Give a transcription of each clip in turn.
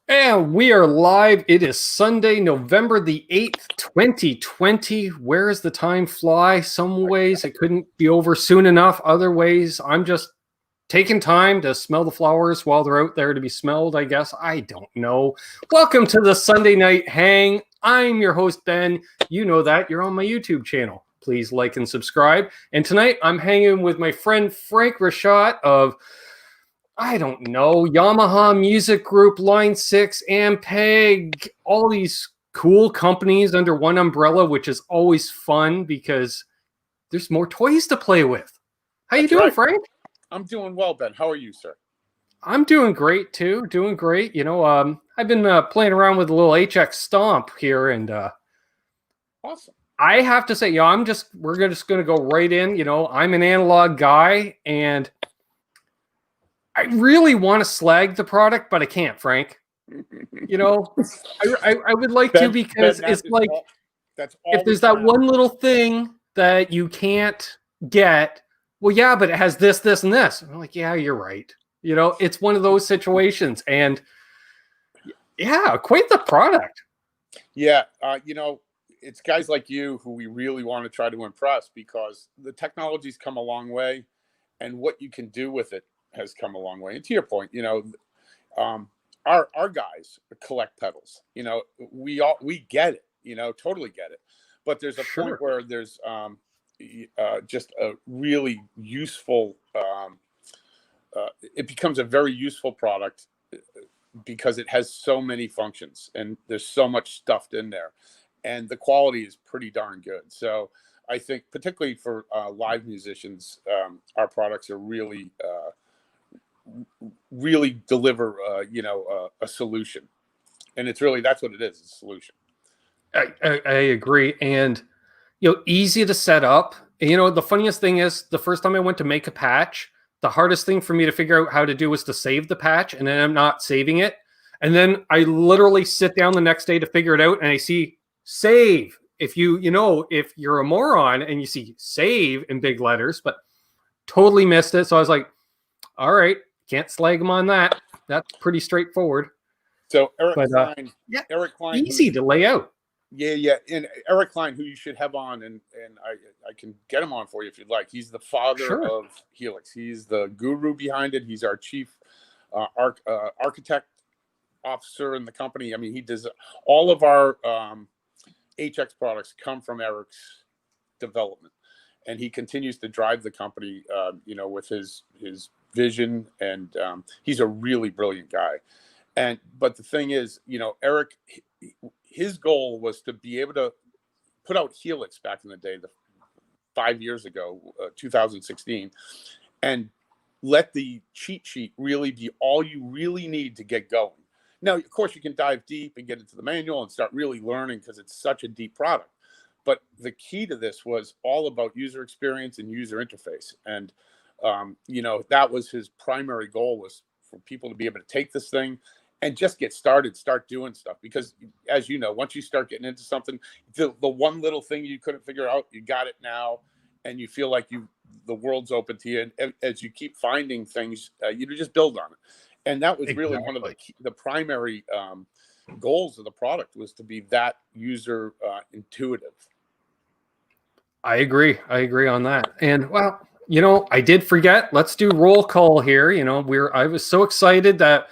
And we are live. It is Sunday, November the 8th, 2020. Where is the time fly? Some ways it couldn't be over soon enough. Other ways, I'm just taking time to smell the flowers while they're out there to be smelled, I guess. I don't know. Welcome to the Sunday Night Hang. I'm your host, Ben. You know that. You're on my YouTube channel. Please like and subscribe. And tonight, I'm hanging with my friend Frank Ritchotte of I don't know, Yamaha Music Group, Line 6, Ampeg, all these cool companies under one umbrella, which is always fun because there's more toys to play with. How you doing, Frank? I'm doing well, Ben. How are you, sir? I'm doing great, too. Doing great. I've been playing around with a little HX Stomp here, and awesome. I have to say, we're just going to go right in. I'm an analog guy, and I really want to slag the product, but I can't, Frank. I would like to because it's like if there's that one little thing that you can't get, well, yeah, but it has this, this, and this. I'm like, yeah, you're right. It's one of those situations, and yeah, quite the product. Yeah, it's guys like you who we really want to try to impress because the technology's come a long way, and what you can do with it has come a long way. And to your point, our guys collect pedals. We get it. Totally get it. But there's a point where there's just a really useful. It becomes a very useful product because it has so many functions and there's so much stuffed in there, and the quality is pretty darn good. So I think, particularly for live musicians, our products are really deliver a solution, and that's what it is, a solution. I agree, and easy to set up. And, the funniest thing is, the first time I went to make a patch, the hardest thing for me to figure out how to do was to save the patch, and then I'm not saving it, and then I literally sit down the next day to figure it out, and I see save. If if you're a moron and you see save in big letters, but totally missed it. So I was like, all right, can't slag them on that. That's pretty straightforward. So Eric Klein, easy to lay out. Yeah, and Eric Klein, who you should have on, and I can get him on for you if you'd like. He's the father of Helix. He's the guru behind it. He's our chief architect officer in the company. I mean, he does all of our HX products come from Eric's development, and he continues to drive the company, with his vision, and he's a really brilliant guy. But the thing is, Eric, his goal was to be able to put out Helix back in the day, 5 years ago, 2016, and let the cheat sheet really be all you really need to get going. Now, of course, you can dive deep and get into the manual and start really learning because it's such a deep product. But the key to this was all about user experience and user interface. And, that was his primary goal, was for people to be able to take this thing and just get started, start doing stuff. Because as you know, once you start getting into something, the one little thing you couldn't figure out, you got it now, and you feel like the world's open to you. And as you keep finding things, you just build on it. And that was really one of the primary goals of the product, was to be that user intuitive. I agree on that. And well, I did forget. Let's do roll call here. I was so excited that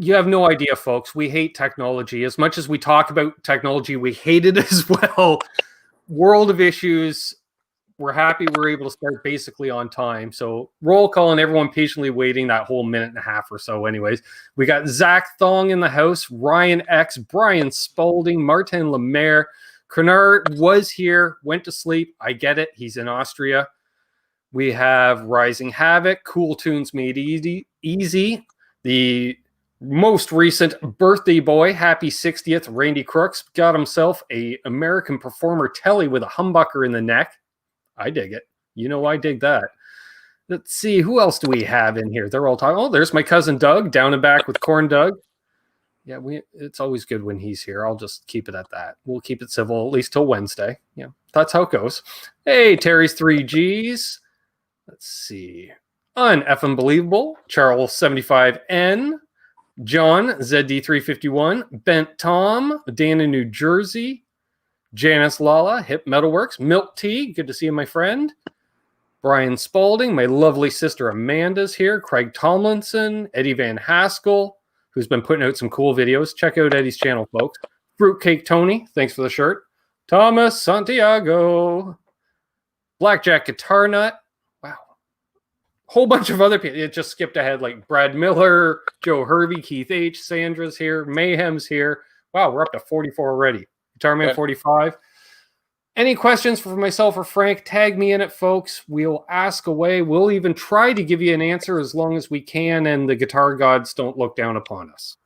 you have no idea, folks. We hate technology. As much as we talk about technology, we hate it as well. World of issues. We're happy we're able to start basically on time. So roll call, and everyone patiently waiting that whole minute and a half or so. Anyways, we got Zach Thong in the house, Ryan X, Brian Spalding, Martin Lemaire. Crenard was here, went to sleep. I get it. He's in Austria. We have Rising Havoc, Cool Tunes Made Easy. The most recent birthday boy, happy 60th, Randy Crooks, got himself a American Performer telly with a humbucker in the neck. I dig it. I dig that. Let's see, who else do we have in here? They're all talking. Oh, there's my cousin Doug, down and back with Corn Doug. Yeah, it's always good when he's here. I'll just keep it at that. We'll keep it civil, at least till Wednesday. Yeah, that's how it goes. Hey, Terry's 3Gs. Let's see. Unbelievable. Charles 75N. John, ZD351, Bent Tom, Dan in New Jersey, Janice Lala, Hip Metalworks, Milk Tea, good to see you, my friend. Brian Spalding, my lovely sister Amanda's here, Craig Tomlinson, Eddie Van Haskell, who's been putting out some cool videos. Check out Eddie's channel, folks. Fruitcake Tony, thanks for the shirt. Thomas Santiago, Blackjack Guitar Nut. Wow. Whole bunch of other people. It just skipped ahead, like Brad Miller, Joe Hervey, Keith H, Sandra's here, Mayhem's here. Wow, we're up to 44 already. Guitar Man 45. Any questions for myself or Frank, tag me in it, folks. We'll ask away. We'll even try to give you an answer as long as we can, and the guitar gods don't look down upon us.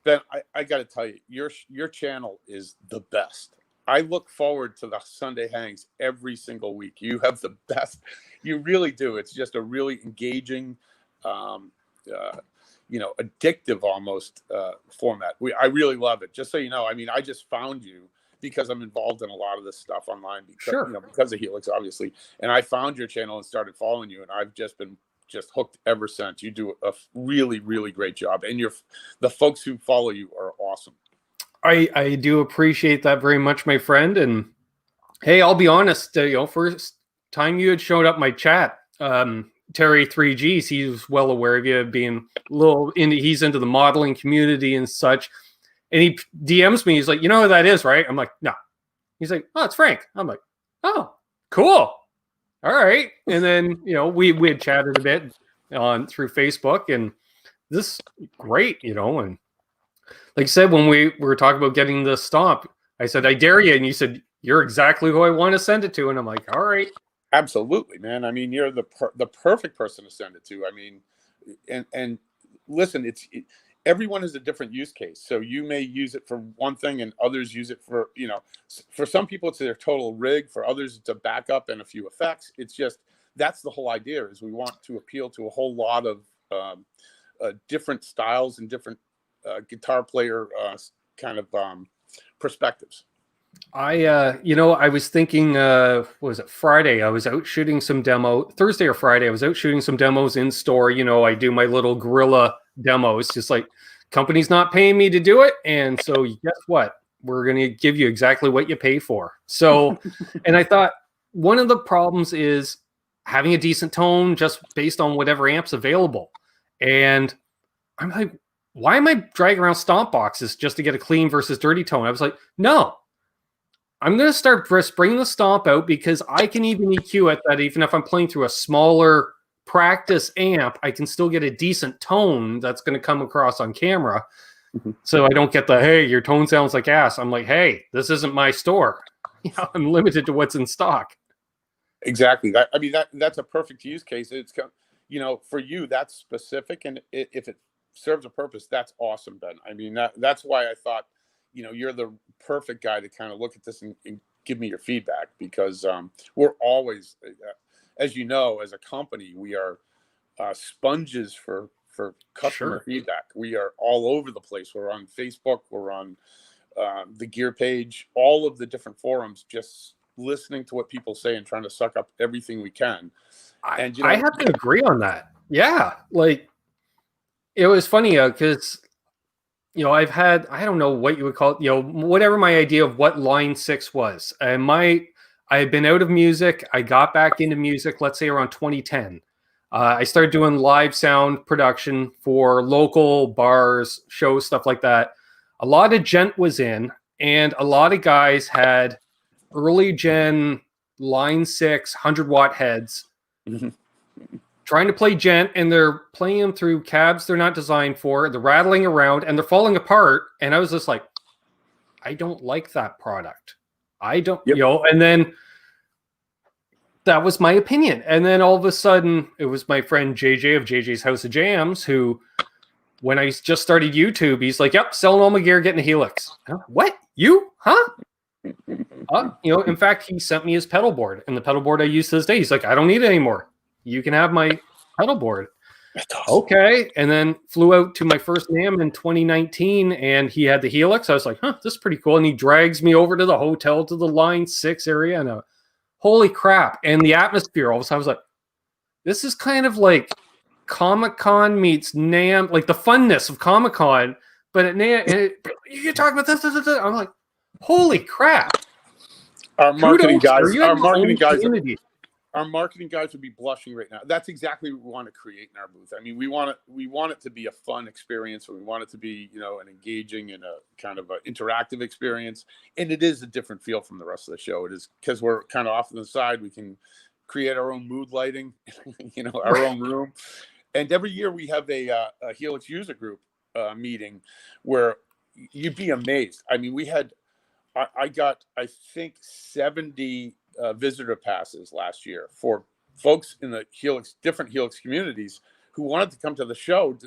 Ben, I got to tell you, your channel is the best. I look forward to the Sunday hangs every single week. You have the best. You really do. It's just a really engaging, addictive almost format. I really love it. Just so you know, I mean, I just found you because I'm involved in a lot of this stuff online because, because of Helix, obviously. And I found your channel and started following you, and I've just been hooked ever since. You do a really, really great job. And the folks who follow you are awesome. I do appreciate that very much, my friend. And hey, I'll be honest, first time you had showed up my chat, Terry 3Gs, he's well aware of you being he's into the modeling community and such. And he DMs me. He's like, you know who that is, right? I'm like, no. He's like, oh, it's Frank. I'm like, oh, cool. All right. And then, we had chatted a bit through Facebook, and this great, and like I said, when we were talking about getting the stomp, I said, I dare you. And you said, you're exactly who I want to send it to. And I'm like, all right. Absolutely, man. I mean, you're the perfect person to send it to. I mean, and listen, everyone has a different use case. So you may use it for one thing and others use it for, for some people it's their total rig. For others, it's a backup and a few effects. It's just, that's the whole idea, is we want to appeal to a whole lot of different styles and different guitar player kind of perspectives. I was thinking, what was it, Friday? I was out shooting some Thursday or Friday, I was out shooting some demos in store. I do my little guerrilla demos, just like, company's not paying me to do it. And so guess what? We're going to give you exactly what you pay for. So, and I thought one of the problems is having a decent tone just based on whatever amp's available. And I'm like, why am I dragging around stomp boxes just to get a clean versus dirty tone? I was like, no. I'm going to start bringing the stomp out, because I can even EQ at that. Even if I'm playing through a smaller practice amp, I can still get a decent tone that's going to come across on camera. So I don't get hey, your tone sounds like ass. I'm like, hey, this isn't my store. I'm limited to what's in stock. Exactly. That's a perfect use case. It's, for you, that's specific. And if it serves a purpose, that's awesome, Ben. I mean, that's why I thought, you're the perfect guy to kind of look at this and give me your feedback, because we're always, as you know, as a company, we are sponges for customer feedback. We are all over the place. We're on Facebook. We're on the gear page, all of the different forums, just listening to what people say and trying to suck up everything we can. And I have to agree on that. Yeah. Like, it was funny because I've had, I don't know what you would call it, whatever my idea of what Line 6 was. And I had been out of music. I got back into music, let's say around 2010. I started doing live sound production for local bars, shows, stuff like that. A lot of gent was in, and a lot of guys had early gen Line 6 100-watt heads. Trying to play gent, and they're playing them through cabs they're not designed for. They're rattling around and they're falling apart. And I was just like, I don't like that product. I don't, and then that was my opinion. And then all of a sudden it was my friend JJ of JJ's House of Jams, who, when I just started YouTube, he's like, yep, selling all my gear, getting a Helix. What? You? Huh? In fact, he sent me his pedal board, and the pedal board I use to this day. He's like, I don't need it anymore. You can have my pedal board. Awesome. Okay. And then flew out to my first NAMM in 2019, and he had the Helix. I was like, this is pretty cool. And he drags me over to the hotel, to the Line 6 area. And holy crap. And the atmosphere, all of a sudden, I was like, this is kind of like Comic-Con meets NAMM, like the funness of Comic-Con, but at NAMM, you talk about this. I'm like, holy crap. Our marketing guys, community. Our marketing guys would be blushing right now. That's exactly what we want to create in our booth. I mean, we want it to be a fun experience. We want it to be, an engaging and a kind of an interactive experience. And it is a different feel from the rest of the show. It is because we're kind of off to the side. We can create our own mood lighting, our own room. And every year we have a Helix user group meeting where you'd be amazed. I mean, I got, I think, 70 visitor passes last year for folks in the different Helix communities who wanted to come to the show.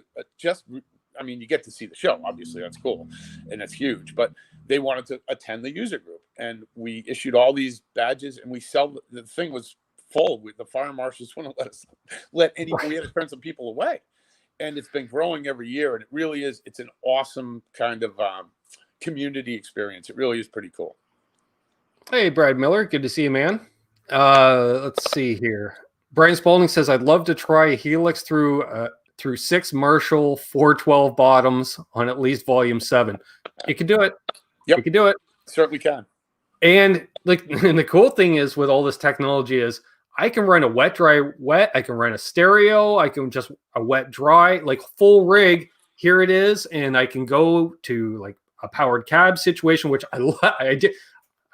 You get to see the show. Obviously, that's cool and it's huge, but they wanted to attend the user group. And we issued all these badges and the thing was full. The fire marshals wouldn't let we had to turn some people away. And it's been growing every year. And it really is. It's an awesome kind of community experience. It really is pretty cool. Hey, Brad Miller. Good to see you, man. Let's see here. Brian Spalding says, I'd love to try a Helix through 6 Marshall 412 bottoms on at least volume 7. You can do it. Yep. You can do it. Certainly can. And the cool thing is with all this technology is I can run a wet, dry, wet. I can run a stereo. I can just a wet, dry, like full rig. Here it is. And I can go to like a powered cab situation, which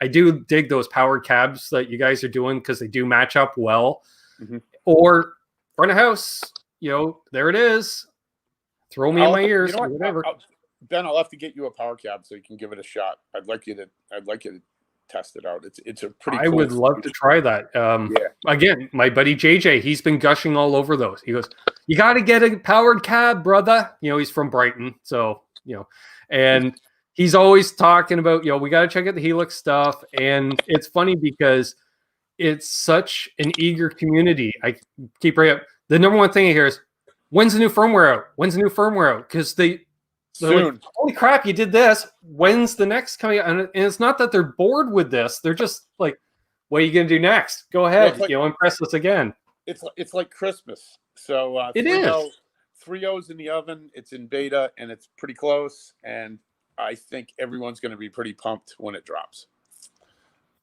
I do dig those powered cabs that you guys are doing because they do match up well. Mm-hmm. Or front of house, there it is. Throw me in my ears or whatever. Ben, I'll have to get you a power cab so you can give it a shot. I'd like you to test it out. It's a pretty. I would love to try that. Again, my buddy JJ, he's been gushing all over those. He goes, "You got to get a powered cab, brother." He's from Brighton, so and. He's always talking about, we got to check out the Helix stuff. And it's funny because it's such an eager community. I keep bringing up the number one thing I hear is, when's the new firmware out? When's the new firmware out? Because they're like, holy crap, you did this. When's the next coming out? And it's not that they're bored with this. They're just like, what are you going to do next? Go ahead. Impress us again. It's like Christmas. So it is 3.0's in the oven. It's in beta and it's pretty close. And I think everyone's going to be pretty pumped when it drops.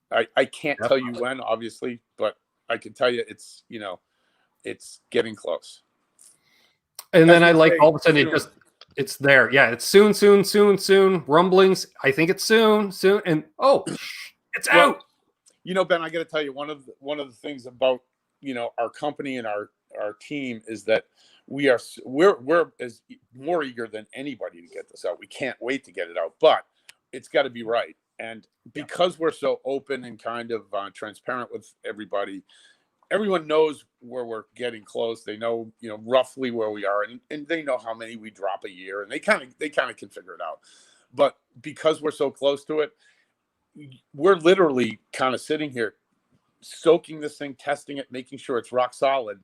I can't tell you when, obviously, but I can tell you it's getting close. And then I like all of a sudden it's there. Yeah, it's soon. Rumblings. I think it's soon. And it's out. Ben, I got to tell you one of the things about our company and our team is that we're as more eager than anybody to get this out. We can't wait to get it out, but it's got to be right. And because we're so open and kind of transparent with everybody, everyone knows where we're getting close. They know, roughly where we are, and they know how many we drop a year, and they kind of can figure it out. But because we're so close to it, we're literally kind of sitting here soaking this thing, testing it, making sure it's rock solid.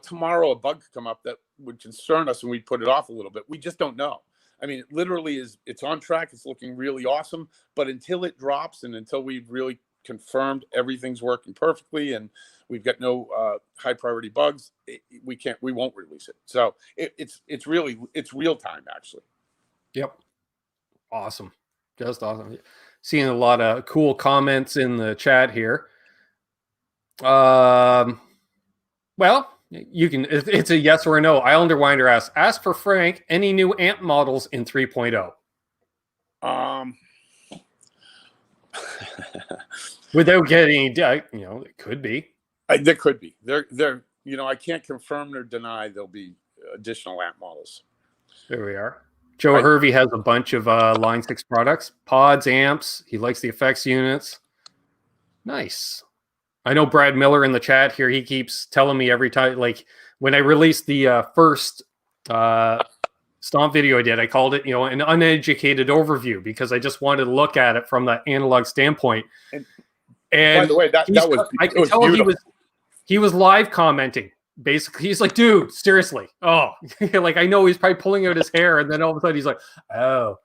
Tomorrow a bug could come up that would concern us and we'd put it off a little bit. We just don't know. I mean, it literally it's on track. It's looking really awesome, but until it drops and until we've really confirmed everything's working perfectly and we've got no high priority bugs, we won't release it. So it's real time actually. Yep. Awesome. Just awesome. Seeing a lot of cool comments in the chat here. Well, you can. It's a yes or a no. Islander Winder asks, ask for Frank any new amp models in 3.0. Without getting, it could be. There could be. There. I can't confirm or deny there'll be additional amp models. There we are. Joe Hervey has a bunch of Line 6 products, pods, amps. He likes the effects units. Nice. I know Brad Miller in the chat here, he keeps telling me every time, like when I released the first stomp video I did, I called it, an uneducated overview because I just wanted to look at it from the analog standpoint. And by the way, I could tell he was live commenting. Basically, he's like, dude, seriously. Oh, like I know he's probably pulling out his hair, and then all of a sudden he's like, oh.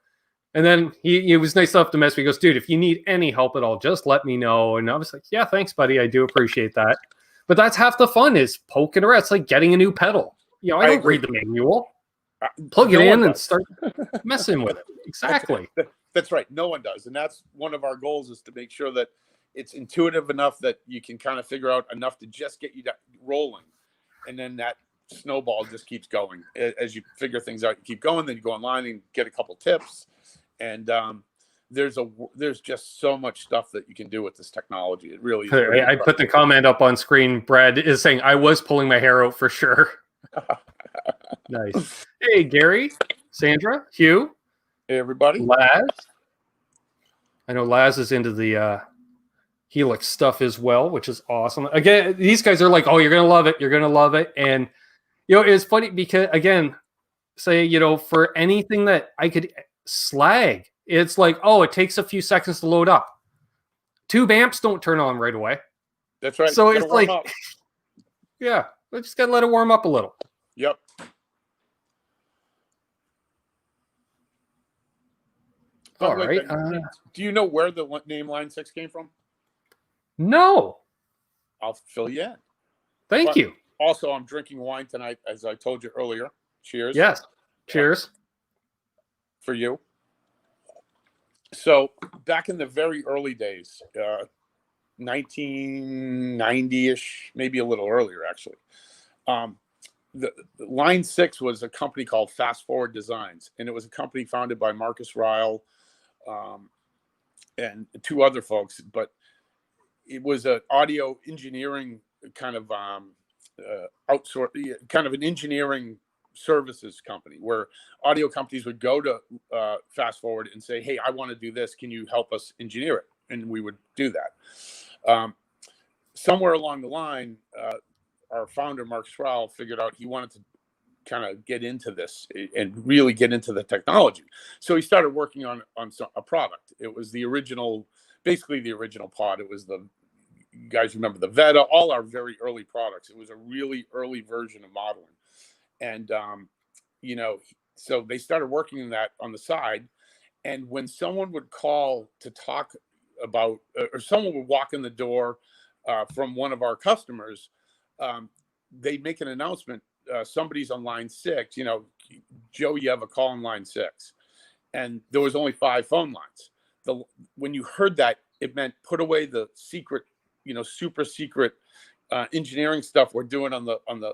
And then he was nice enough to mess with me. He goes, dude, if you need any help at all, just let me know. And I was like, yeah, thanks, buddy. I do appreciate that. But that's half the fun is poking around. It's like getting a new pedal. You know, I don't agree. read the manual. Plug it in and start messing with it. Exactly. That's right. No one does. And that's one of our goals, is to make sure that it's intuitive enough that you can kind of figure out enough to just get you rolling. And then that snowball just keeps going. As you figure things out, you keep going, then you go online and get a couple tips. And there's just so much stuff that you can do with this technology. It really is. I put the comment up on screen. Brad is saying, I was pulling my hair out for sure. Nice. Hey, Gary, Sandra, Hugh. Hey, everybody. Laz. I know Laz is into the Helix stuff as well, which is awesome. Again, these guys are like, oh, you're going to love it. You're going to love it. And, you know, it's funny because, again, say, you know, for anything that I could slag, it's like, oh, it takes a few seconds to load up. Tube amps don't turn on right away. That's right. So it's like, yeah, we just got to let it warm up a little. Yep. All right. Do you know where the name Line 6 came from? No. I'll fill you in. Thank you. Also, I'm drinking wine tonight, as I told you earlier. Cheers. Yes. Cheers. For you. So, back in the very early days, 1990-ish, maybe a little earlier, actually, the Line 6 was a company called Fast Forward Designs, and it was a company founded by Marcus Ryle and two other folks, but it was an audio engineering kind of kind of an engineering services company where audio companies would go to Fast Forward and say, hey, I want to do this. Can you help us engineer it? And we would do that. Somewhere along the line, our founder, Marcus Ryle, figured out he wanted to kind of get into this and really get into the technology. So he started working on a product. It was basically the original pod. It was you guys remember the Veta, all our very early products. It was a really early version of modeling. And, you know, so they started working on that on the side. And when someone would call to talk about, or someone would walk in the door from one of our customers, they make an announcement. Somebody's on line 6, you know, Joe, you have a call on line 6. And there was only 5 phone lines. When you heard that, it meant put away the secret, you know, super secret engineering stuff we're doing on the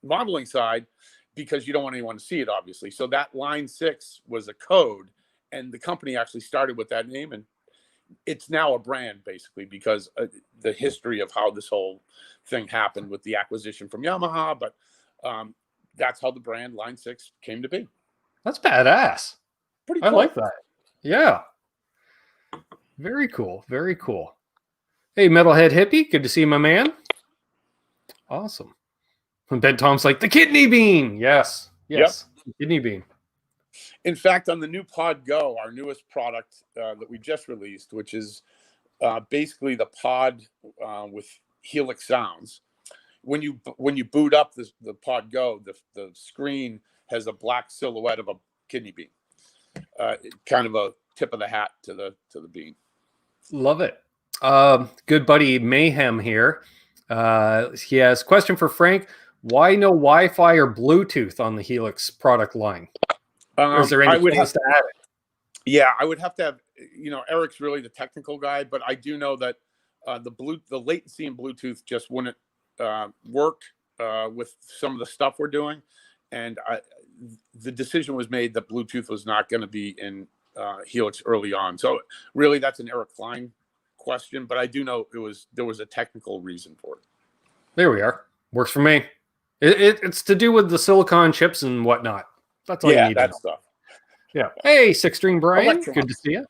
modeling side, because you don't want anyone to see it, obviously. So that line 6 was a code, and the company actually started with that name, and it's now a brand basically because the history of how this whole thing happened with the acquisition from Yamaha. But that's how the brand Line 6 came to be. That's badass. Pretty cool. I like that. Yeah. Very cool. Very cool. Hey, Metalhead Hippie. Good to see you, my man. Awesome. And Ben Tom's like, the kidney bean. Yes. Yes. Yep. Kidney bean. In fact, on the new Pod Go, our newest product that we just released, which is basically the pod with Helix sounds, when you boot up the Pod Go, the screen has a black silhouette of a kidney bean, kind of a tip of the hat to the bean. Love it. Good buddy Mayhem here. He has a question for Frank. Why no Wi-Fi or Bluetooth on the Helix product line? Or is there any chance to add it? Yeah, I would have to have, you know, Eric's really the technical guy, but I do know that the latency in Bluetooth just wouldn't work with some of the stuff we're doing. And the decision was made that Bluetooth was not going to be in Helix early on. So really that's an Eric Klein question, but I do know there was a technical reason for it. There we are. Works for me. It's to do with the silicon chips and whatnot. That's all you need to know. Stuff. Yeah. Hey, Six String Brian. Good to see you.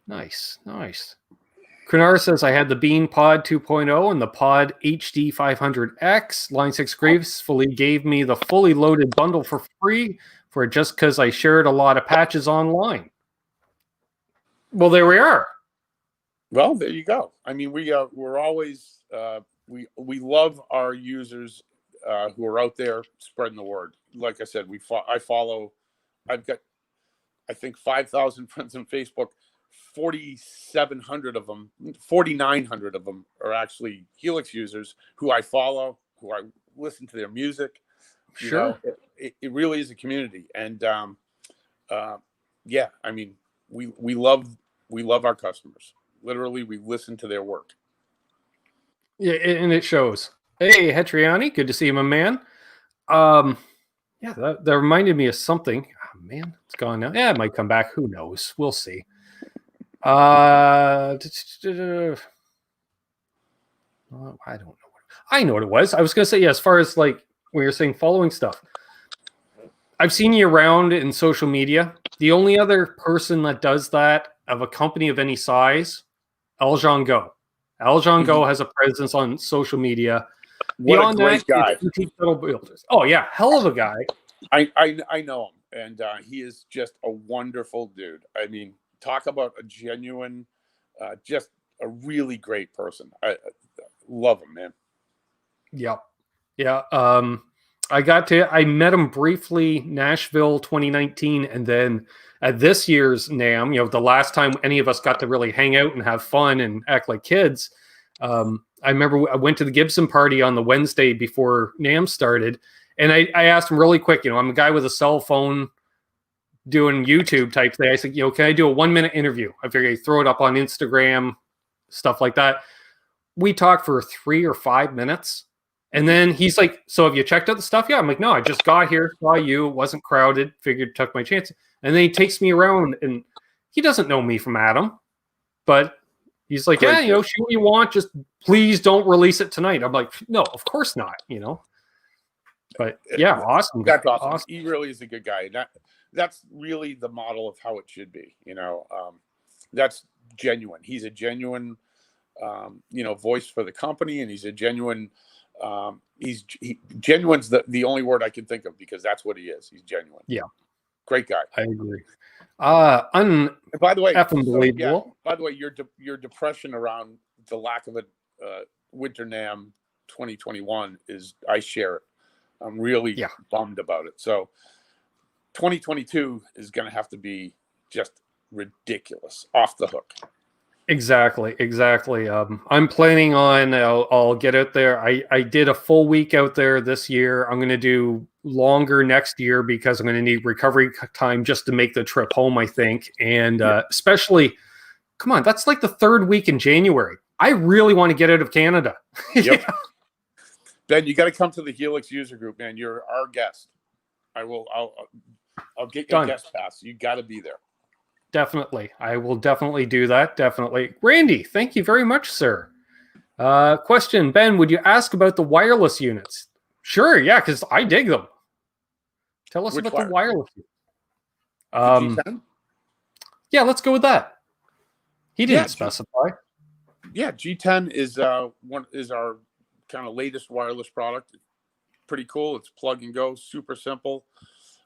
Nice. Nice. Krenar says, I had the Bean Pod 2.0 and the Pod HD 500X. Line 6 gracefully gave me the fully loaded bundle for free for just because I shared a lot of patches online. Well, there we are. Well, there you go. I mean, we're always we love our users who are out there spreading the word. Like I said, I've got, I think, 5,000 friends on Facebook. 4,700 of them, 4,900 of them are actually Helix users who I follow, who I listen to their music. Sure. It really is a community. And yeah, I mean, we love our customers. Literally, we listen to their work. Yeah, and it shows. Hey, Hetriani, good to see you, my man. Yeah, that reminded me of something. Oh, man, it's gone now. Yeah, it might come back. Who knows? We'll see. I don't know. I know what it was. I was going to say, yeah, as far as like when you're saying following stuff, I've seen you around in social media. The only other person that does that of a company of any size, Aljon Go. Aljon Go has a presence on social media. What Beyond a great guy. Boutique pedal builders. Oh yeah, hell of a guy. I know him, and he is just a wonderful dude. I mean, talk about a genuine, just a really great person. I love him, man. Yep. Yeah. I met him briefly, Nashville 2019, and then at this year's NAMM, the last time any of us got to really hang out and have fun and act like kids. I remember I went to the Gibson party on the Wednesday before NAMM started, and I asked him really quick, I'm a guy with a cell phone doing YouTube type thing. I said, can I do a 1-minute interview? I figured I'd throw it up on Instagram, stuff like that. We talked for 3 or 5 minutes. And then he's like, so have you checked out the stuff? Yeah. I'm like, no, I just got here, saw you, it wasn't crowded, figured took my chance. And then he takes me around, and he doesn't know me from Adam, but he's like, shoot what you want, just please don't release it tonight. I'm like, no, of course not, But yeah, awesome. That's awesome. He really is a good guy. That's really the model of how it should be. That's genuine. He's a genuine, voice for the company, and he's a genuine. Genuine's the only word I can think of, because that's what he is. He's genuine. Yeah, great guy. I agree. By the way, unbelievable. By the way, your depression around the lack of a Winter NAMM 2021 I share it. I'm really bummed about it. So 2022 is going to have to be just ridiculous, off the hook. Exactly. I'm planning on, I'll get out there. I did a full week out there this year. I'm going to do longer next year because I'm going to need recovery time just to make the trip home, I think. And especially, come on, that's like the 3rd week in January. I really want to get out of Canada. Yep. Ben, you got to come to the Helix user group, man. You're our guest. I'll get your guest pass. You got to be there. Definitely. I will definitely do that. Definitely. Randy, thank you very much, sir. Question, Ben, would you ask about the wireless units? Sure, yeah, because I dig them. Tell us about the wireless units. G10? Yeah, let's go with that. He didn't specify. Yeah, G10 is our kind of latest wireless product. Pretty cool. It's plug and go, super simple.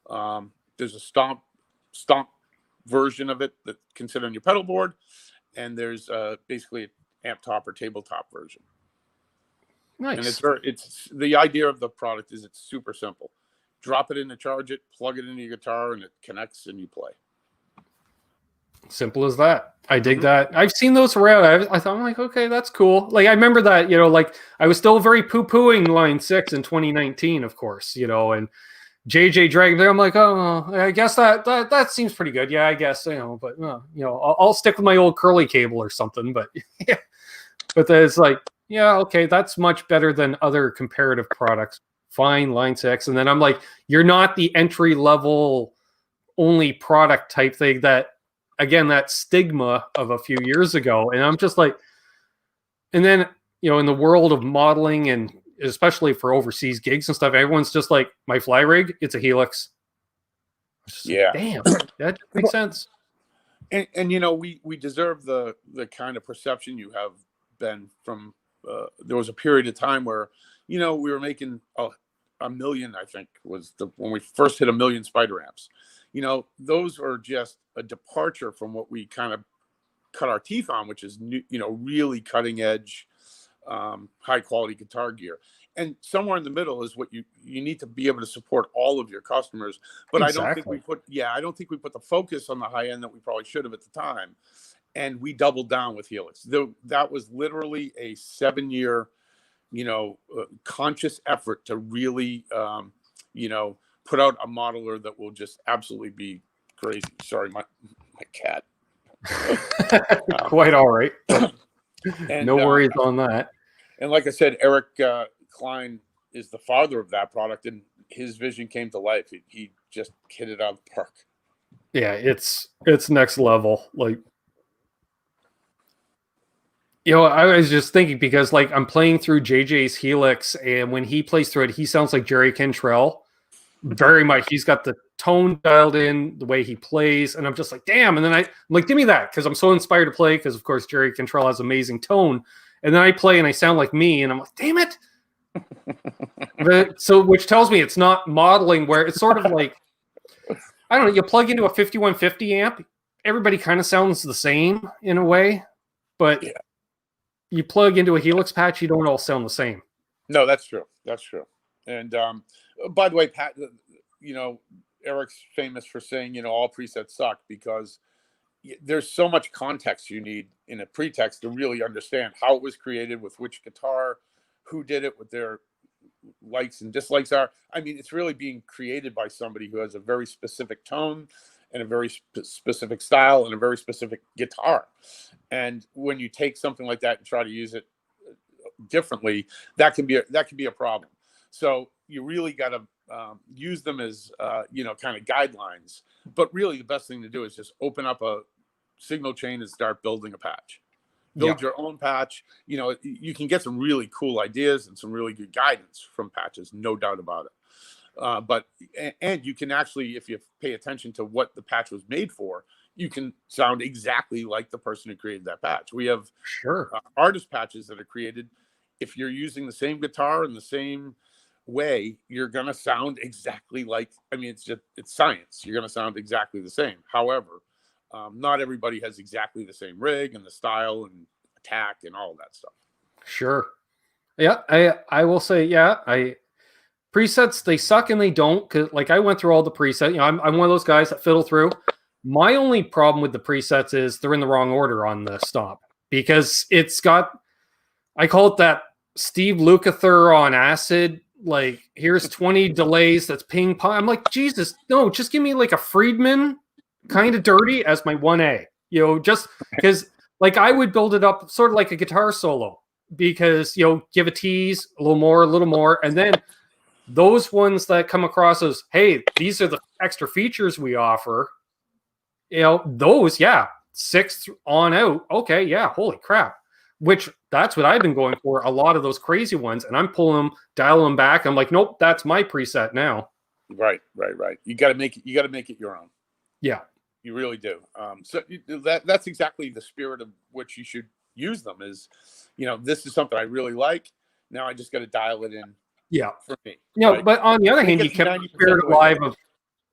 There's a stomp version of it that can sit on your pedal board, and there's basically an amp top or tabletop version. Nice. And it's the idea of the product is it's super simple. Drop it in to charge it, plug it into your guitar, and it connects and you play. Simple as that. I dig that. I've seen those around. I thought, I'm like, okay, that's cool. Like, I remember that, like I was still very poo-pooing Line 6 in 2019, of course, and JJ dragged there. I'm like, oh, I guess that seems pretty good. Yeah, I guess, but I'll stick with my old curly cable or something. But yeah, but it's like, yeah, okay, that's much better than other comparative products. Fine, Line 6. And then I'm like, you're not the entry level only product type thing that, again, that stigma of a few years ago. And I'm just like, and then, in the world of modeling and especially for overseas gigs and stuff, everyone's just like, my fly rig, it's a Helix. Yeah. Damn, that makes sense. And we deserve the kind of perception you have, Ben, from there was a period of time where, we were making a million, I think was when we first hit 1 million spider amps. Those are just a departure from what we kind of cut our teeth on, which is new, really cutting edge, high quality guitar gear. and somewhere in the middle is what you need to be able to support all of your customers. But Exactly. I don't think we put the focus on the high end that we probably should have at the time. And we doubled down with Helix. That was literally a 7-year, conscious effort to really, put out a modeler that will just absolutely be crazy. Sorry, my cat. Quite all right. And, no worries on that. And like I said, Eric Klein is the father of that product, and his vision came to life. He just hit it out of the park. Yeah, it's next level. Like, I was just thinking, because like I'm playing through JJ's Helix, and when he plays through it, he sounds like Jerry Cantrell. Very much. He's got the tone dialed in, the way he plays, and I'm just like, damn. And then I'm like, give me that, because I'm so inspired to play, because of course Jerry Cantrell has amazing tone. And then I play and I sound like me, and I'm like, damn it. Which tells me it's not modeling, where it's sort of like, I don't know, you plug into a 5150 amp, everybody kind of sounds the same in a way, but you plug into a Helix patch, you don't all sound the same. No, that's true. That's true. And by the way, Pat, Eric's famous for saying, all presets suck, because there's so much context you need in a pretext to really understand how it was created, with which guitar, who did it, what their likes and dislikes are. I mean, it's really being created by somebody who has a very specific tone and a very specific style and a very specific guitar. And when you take something like that and try to use it differently, that can be a problem. So you really got to use them as kind of guidelines. But really, the best thing to do is just open up a signal chain and start building a patch. Build your own patch. You can get some really cool ideas and some really good guidance from patches, no doubt about it. But you can actually, if you pay attention to what the patch was made for, you can sound exactly like the person who created that patch. We have artist patches that are created. If you're using the same guitar in the same way, you're going to sound exactly like, it's science. You're going to sound exactly the same. However, not everybody has exactly the same rig and the style and attack and all of that stuff. Sure. Yeah, I will say, presets, they suck and they don't, because like I went through all the presets. I'm one of those guys that fiddle through. My only problem with the presets is they're in the wrong order on the stomp, because it's got, I call it that Steve Lukather on acid. Like, here's 20 delays, that's ping pong. I'm like, Jesus, no, just give me like a Friedman kind of dirty as my 1A, just because like I would build it up sort of like a guitar solo, because, give a tease, a little more. And then those ones that come across as, hey, these are the extra features we offer, those, 6 on out. Okay. Yeah. Holy crap. Which that's what I've been going for, a lot of those crazy ones, and I'm pulling them, dialing them back. I'm like, nope, that's my preset now. Right. You got to make it your own. Yeah, you really do. So that's exactly the spirit of which you should use them. Is, this is something I really like. Now I just got to dial it in. Yeah, for me. Right? But on the other hand, you kept the spirit alive of.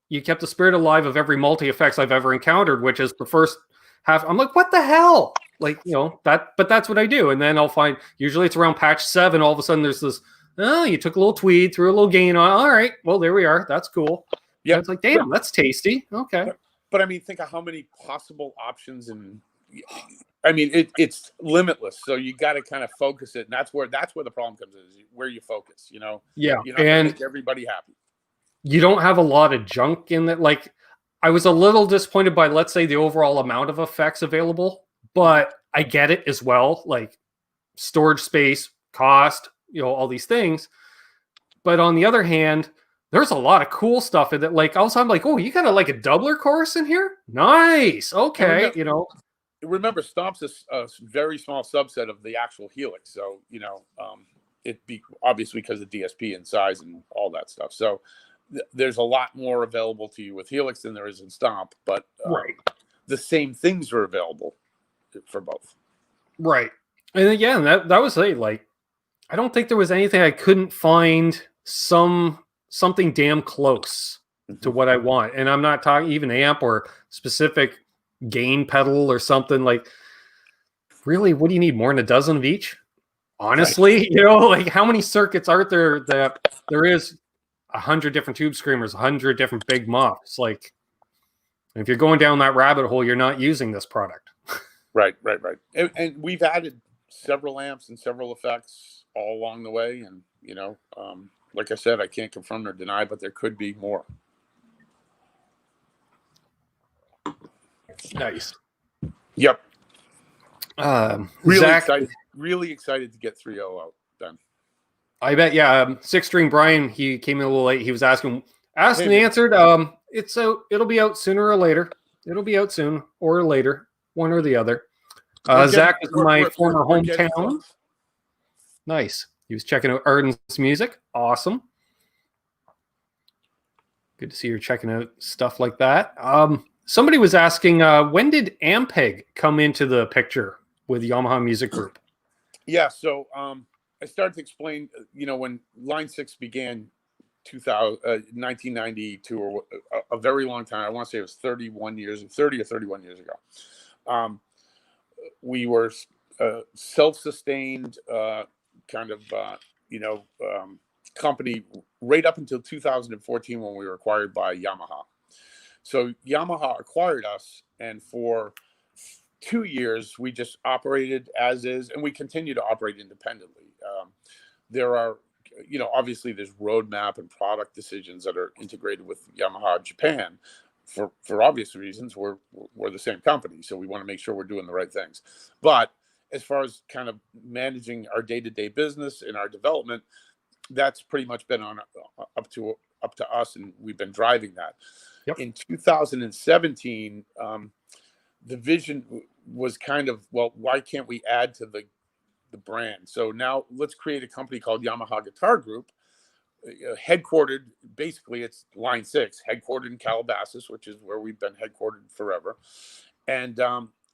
You kept the spirit alive of every multi-effects I've ever encountered, which is the first half. I'm like, what the hell? Like, but that's what I do. And then I'll find, usually it's around patch 7, all of a sudden there's this, you took a little tweed, threw a little gain on. All right, well, there we are. That's cool. Yeah. It's like, damn, that's tasty. Okay. But think of how many possible options, and it's limitless. So you got to kind of focus it. And that's where the problem comes in, is where you focus, Yeah. You're not gonna make everybody happy. You don't have a lot of junk in that. Like, I was a little disappointed by, let's say, the overall amount of effects available, but I get it as well. Like storage space, cost, all these things. But on the other hand, there's a lot of cool stuff in that. Like, also I'm like, oh, you got a doubler chorus in here? Nice. Okay. Remember, Stomp's a very small subset of the actual Helix. So, it'd be obviously because of DSP and size and all that stuff. So there's a lot more available to you with Helix than there is in Stomp, but the same things are available for both. Right. And again, that was like, I don't think there was anything I couldn't find something damn close to what I want. And I'm not talking even amp or specific gain pedal or something. Like, really, what do you need? More than a dozen of each? honestly, you know, like how many circuits are there that there is 100 different tube screamers, 100 different big muffs? Like, if you're going down that rabbit hole, you're not using this product. Right. And we've added several amps and several effects all along the way. And, you know, like I said, I can't confirm or deny, but there could be more. Nice. Yep. Really Zach, excited. Really excited to get 3.0 out then. I bet. Yeah. Six String Brian, he came in a little late. He was asked and answered. It's out. It'll be out sooner or later. It'll be out soon or later, one or the other. Zach is my former hometown. Nice. He was checking out Ardens music. Awesome. Good to see you're checking out stuff like that. Somebody was asking, when did Ampeg come into the picture with Yamaha Music Group? Yeah, so I started to explain, you know, when Line 6 began 1992, or a very long time. I want to say it was 30 or 31 years ago. We were self-sustained kind of, company right up until 2014 when we were acquired by Yamaha. So Yamaha acquired us, and for 2 years we just operated as is, and we continue to operate independently. There are, you know, obviously there's roadmap and product decisions that are integrated with Yamaha Japan. For obvious reasons, we're the same company, so we want to make sure we're doing the right things. But as far as kind of managing our day-to-day business and our development, that's pretty much been on up to us, and we've been driving that. Yep. In 2017, the vision was kind of, well, why can't we add to the brand? So now let's create a company called Yamaha Guitar Group, headquartered, basically it's Line 6, headquartered in Calabasas, which is where we've been headquartered forever. And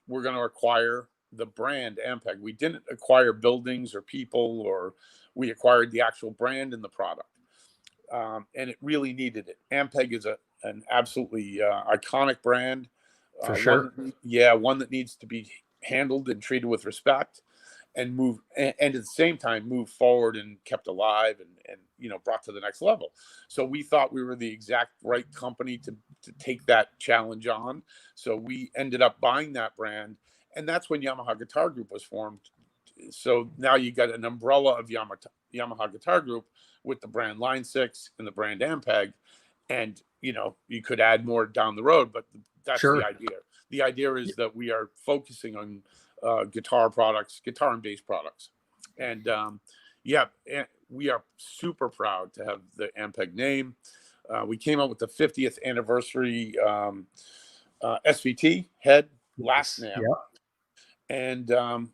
we're going to acquire the brand Ampeg. We didn't acquire buildings or people, or we acquired the actual brand and the product. And it really needed it. Ampeg is an absolutely iconic brand. For sure. One that needs to be handled and treated with respect, and at the same time move forward and kept alive and you know, brought to the next level. So we thought we were the exact right company to take that challenge on. So we ended up buying that brand, and that's when Yamaha Guitar Group was formed. So now you got an umbrella of Yamaha Guitar Group with the brand Line 6 and the brand Ampeg, and you know, you could add more down the road, but that's the idea. The idea is that we are focusing on guitar and bass products. And we are super proud to have the Ampeg name. We came up with the 50th anniversary SVT head last NAMM. And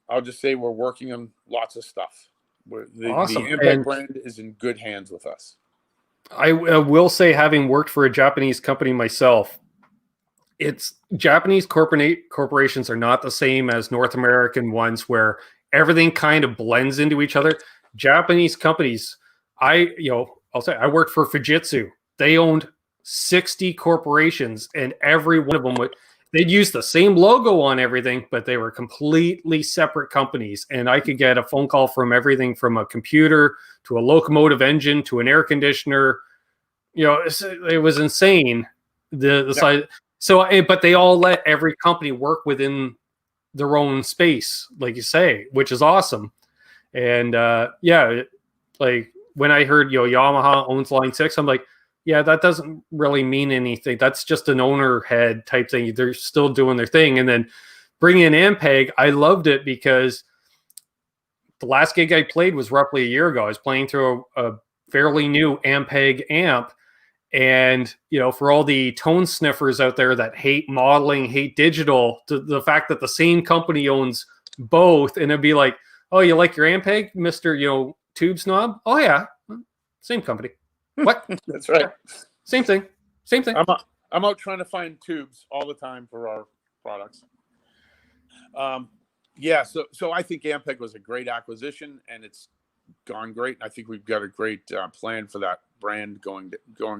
I'll just say we're working on lots of stuff. Awesome. The Ampeg brand is in good hands with us. I will say, having worked for a Japanese company myself, it's Japanese corporations are not the same as North American ones, where everything kind of blends into each other. Japanese companies, I'll say I worked for Fujitsu. They owned 60 corporations, and every one of them they'd use the same logo on everything, but they were completely separate companies. And I could get a phone call from everything from a computer to a locomotive engine to an air conditioner. You know, it was insane. The size. So, but they all let every company work within their own space, like you say, which is awesome. And like when I heard, you know, Yamaha owns Line 6, I'm like, yeah, that doesn't really mean anything. That's just an owner head type thing. They're still doing their thing. And then bringing in Ampeg, I loved it because the last gig I played was roughly a year ago. I was playing through a fairly new Ampeg amp. And, you know, for all the tone sniffers out there that hate modeling, hate digital, the fact that the same company owns both, and it'd be like, oh, you like your Ampeg, Mr. You know, Tube Snob? Oh, yeah. Same company. What? That's right. Same thing. I'm out trying to find tubes all the time for our products. So I think Ampeg was a great acquisition, and it's gone great. I think we've got a great plan for that brand going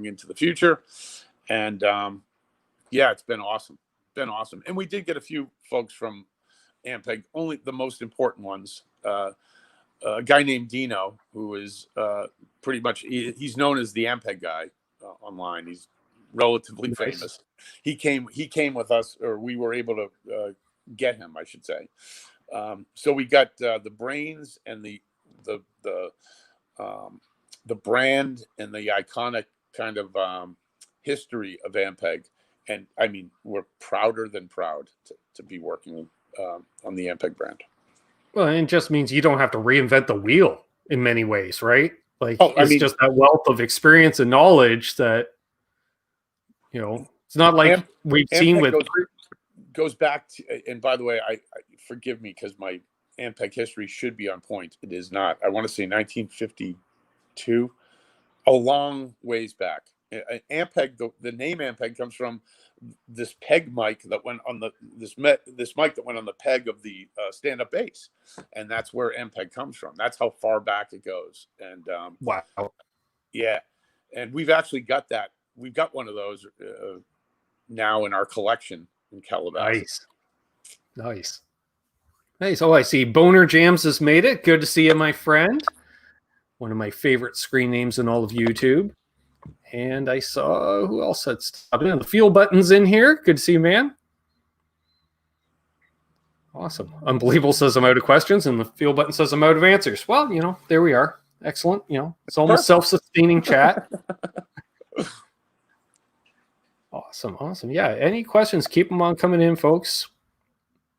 into the future. And it's been awesome. And we did get a few folks from Ampeg, only the most important ones. a guy named Dino, who is pretty much, he's known as the Ampeg guy online. He's relatively famous. He came with us, or we were able to get him, I should say. So we got the brains and the brand and the iconic kind of history of Ampeg. And I mean, we're prouder than proud to be working on the Ampeg brand. Well, it just means you don't have to reinvent the wheel in many ways, right? Like, it's just that wealth of experience and knowledge that, it's not like we've seen with... Goes back to, and by the way, I forgive me because my Ampeg history should be on point. It is not. I want to say 1952, a long ways back. Ampeg, the name Ampeg comes from this peg mic that went on this mic that went on the peg of the stand-up bass, and that's where Ampeg comes from. That's how far back it goes. And wow, yeah, and we've actually got that. We've got one of those now in our collection in Calabasas. Nice. Oh, I see. Boner Jams has made it. Good to see you, my friend. One of my favorite screen names in all of YouTube. And I saw who else had stopped in. The Fuel Button's in here. Good to see you, man. Awesome. Unbelievable says I'm out of questions, and the Fuel Button says I'm out of answers. Well, there we are. Excellent. It's almost self-sustaining chat. Awesome. Yeah. Any questions? Keep them on coming in, folks.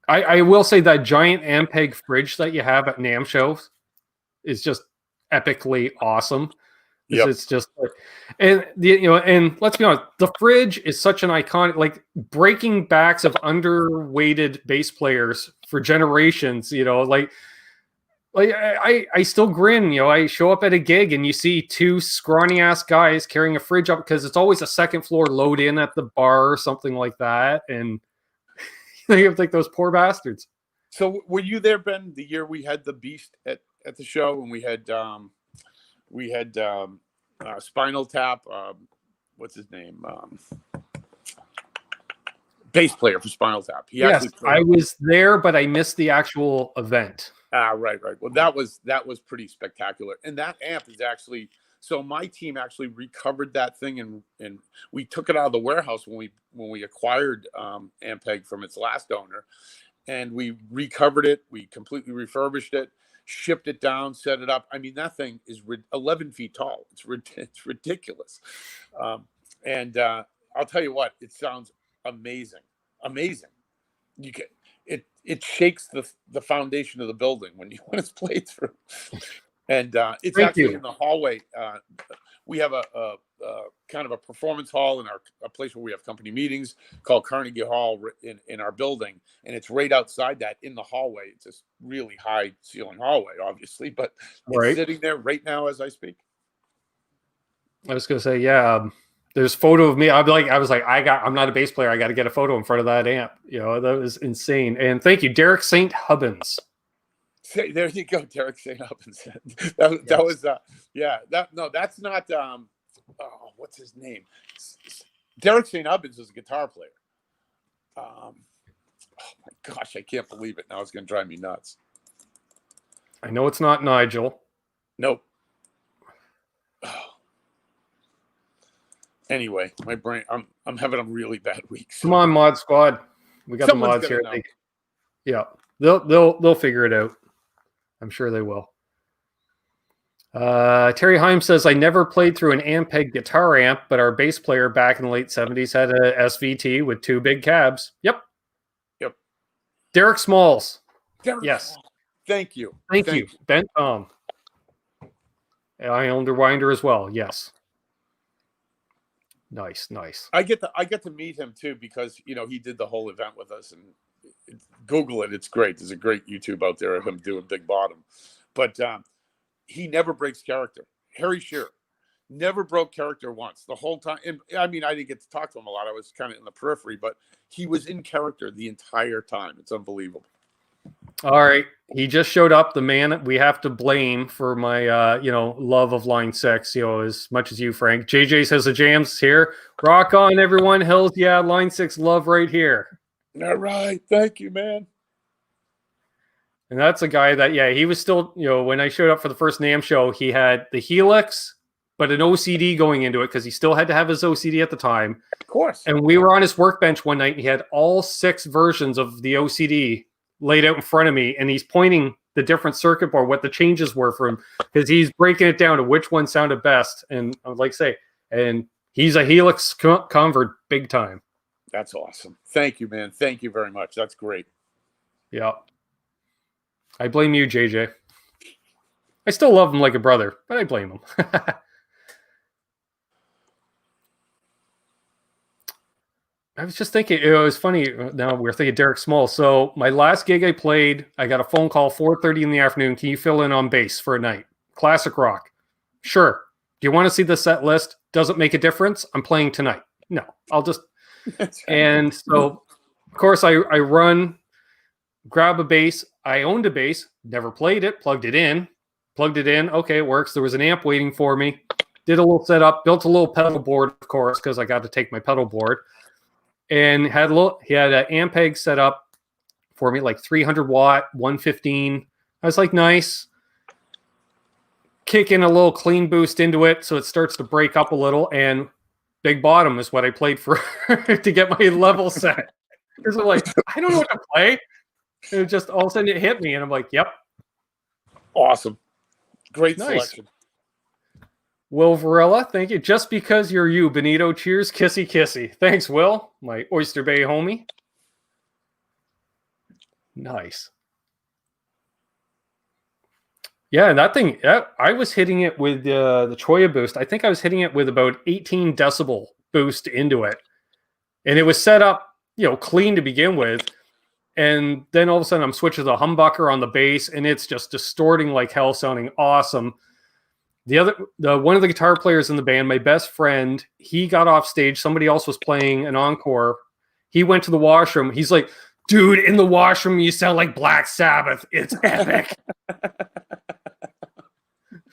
I will say that giant Ampeg fridge that you have at NAMM shows is just epically awesome. Yep. It's just, and and let's be honest, the fridge is such an iconic, like, breaking backs of underweighted bass players for generations. Like I still grin. I show up at a gig and you see two scrawny ass guys carrying a fridge up because it's always a second floor load in at the bar or something like that, and you have like those poor bastards. So were you there, Ben, the year we had the Beast at the show, and we had Spinal Tap? What's his name? Bass player for Spinal Tap. Yes, I was there, but I missed the actual event. Right. Well, that was pretty spectacular, and that amp is actually. So my team actually recovered that thing, and we took it out of the warehouse when we acquired Ampeg from its last owner, and we recovered it. We completely refurbished it, shipped it down, set it up. I mean, that thing is 11 feet tall. It's ridiculous, and I'll tell you what, it sounds amazing. You can it shakes the foundation of the building when it's played through. And it's actually in the hallway. We have a kind of a performance hall in a place where we have company meetings called Carnegie Hall in our building, and it's right outside that in the hallway. It's this really high ceiling hallway, obviously, but it's sitting there right now as I speak. I was gonna say, yeah. There's a photo of me. I'm not a bass player. I got to get a photo in front of that amp. That was insane. And thank you, Derek St. Hubbins. There you go, Derek St. Hubbins. That was that's not what's his name? Derek St. Hubbins is a guitar player. Oh my gosh, I can't believe it. Now it's gonna drive me nuts. I know it's not Nigel. Nope. Anyway, my brain, I'm having a really bad week. So. Come on, Mod Squad. We got Someone's the mods here. Yeah. They'll figure it out. I'm sure they will. Terry Heim says, I never played through an Ampeg guitar amp, but our bass player back in the late 70s had a SVT with two big cabs. Yep. Derek Smalls. Yes. Smalls. Thank you. Thank you. Ben Tom. I owned a winder as well. Yes. Nice. I get to meet him too, because he did the whole event with us, and Google it. It's great. There's a great YouTube out there of him doing Big Bottom, but he never breaks character. Harry Shearer never broke character once the whole time. And I mean, I didn't get to talk to him a lot. I was kind of in the periphery, but he was in character the entire time. It's unbelievable. All right. He just showed up, the man we have to blame for my, love of Line 6, as much as you, Frank. JJ says the jam's here. Rock on, everyone. Hells yeah, Line 6 love right here. All right. Thank you, man. And that's a guy that, yeah, he was still, when I showed up for the first NAMM show, he had the Helix, but an OCD going into it because he still had to have his OCD at the time. Of course. And we were on his workbench one night and he had all 6 versions of the OCD laid out in front of me. And he's pointing the different circuit board, what the changes were for him, because he's breaking it down to which one sounded best. And I would like to say, and he's a Helix convert big time. That's awesome. Thank you, man. Thank you very much. That's great. Yeah. I blame you, JJ. I still love him like a brother, but I blame him. I was just thinking, it was funny. Now we're thinking Derek Small. So my last gig I played, I got a phone call 4:30 in the afternoon. Can you fill in on bass for a night? Classic rock. Sure. Do you want to see the set list? Doesn't make a difference. I'm playing tonight. No, I'll just. And so, of course, I run, grab a bass. I owned a bass, never played it, plugged it in. Okay, it works. There was an amp waiting for me. Did a little setup, built a little pedal board, of course, because I got to take my pedal board. And he had an Ampeg set up for me, like 300 watt, 115. I was like, nice. Kick in a little clean boost into it so it starts to break up a little. And Big Bottom is what I played for to get my level set. Because I'm like, I don't know what to play. And it just all of a sudden it hit me, and I'm like, yep. Awesome. Great Nice. selection. Will Varela, thank you. Just because you're you, Benito. Cheers, kissy, kissy. Thanks, Will, my Oyster Bay homie. Nice. Yeah, and that thing, I was hitting it with the Choya boost. I think I was hitting it with about 18 decibel boost into it. And it was set up, clean to begin with. And then all of a sudden I'm switching to the humbucker on the bass, and it's just distorting like hell, sounding awesome. One of the guitar players in the band, my best friend, he got off stage. Somebody else was playing an encore. He went to the washroom. He's like, dude, in the washroom, you sound like Black Sabbath. It's epic.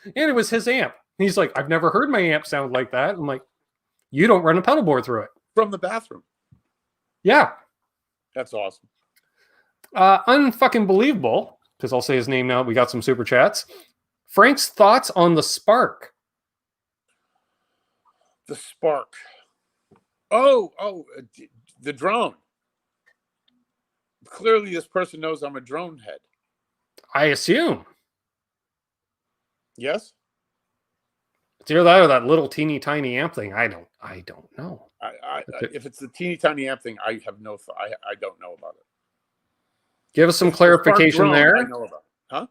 And it was his amp. He's like, I've never heard my amp sound like that. I'm like, you don't run a pedal board through it. From the bathroom. Yeah. That's awesome. Unfucking believable, because I'll say his name now. We got some super chats. Frank's thoughts on the Spark. The Spark. Oh, the drone. Clearly, this person knows I'm a drone head. I assume. Yes? It's either that or that little teeny tiny amp thing. I don't know. If it's the teeny tiny amp thing, I have no. I don't know about it. Give us some clarification drone, there. I know about. Huh?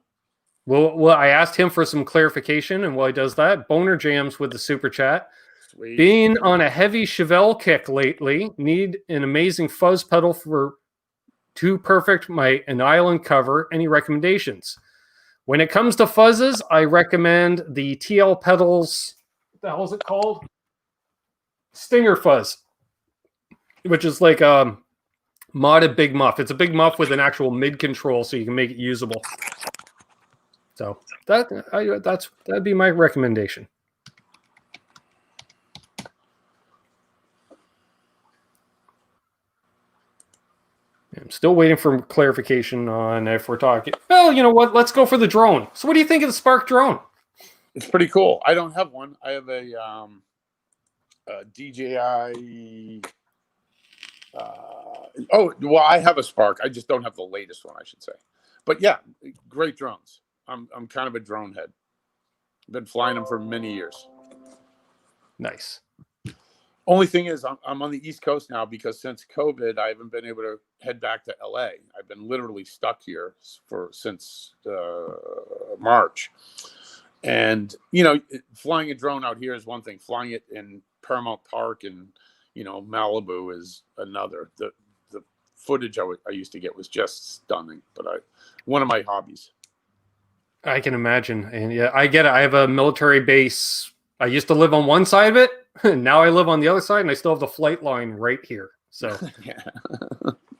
Well, I asked him for some clarification, and while he does that, Boner Jams with the super chat. Sweet. Being on a heavy Chevelle kick lately, need an amazing fuzz pedal for too perfect an island cover. Any recommendations? When it comes to fuzzes, I recommend the TL Pedals. What the hell is it called? Stinger Fuzz, which is like a modded big muff. It's a big muff with an actual mid control, so you can make it usable. So that'd be my recommendation. I'm still waiting for clarification on if we're talking. Well, you know what? Let's go for the drone. So, what do you think of the Spark drone? It's pretty cool. I don't have one. I have a DJI. I have a Spark. I just don't have the latest one, I should say. But yeah, great drones. I'm kind of a drone head. I've been flying them for many years. Nice. Only thing is, I'm on the East Coast now because since COVID, I haven't been able to head back to LA. I've been literally stuck here since March. And, flying a drone out here is one thing. Flying it in Paramount Park and, Malibu is another. The footage I used to get was just stunning. But one of my hobbies. I can imagine. And yeah, I get it. I have a military base. I used to live on one side of it. Now I live on the other side, and I still have the flight line right here. So yeah.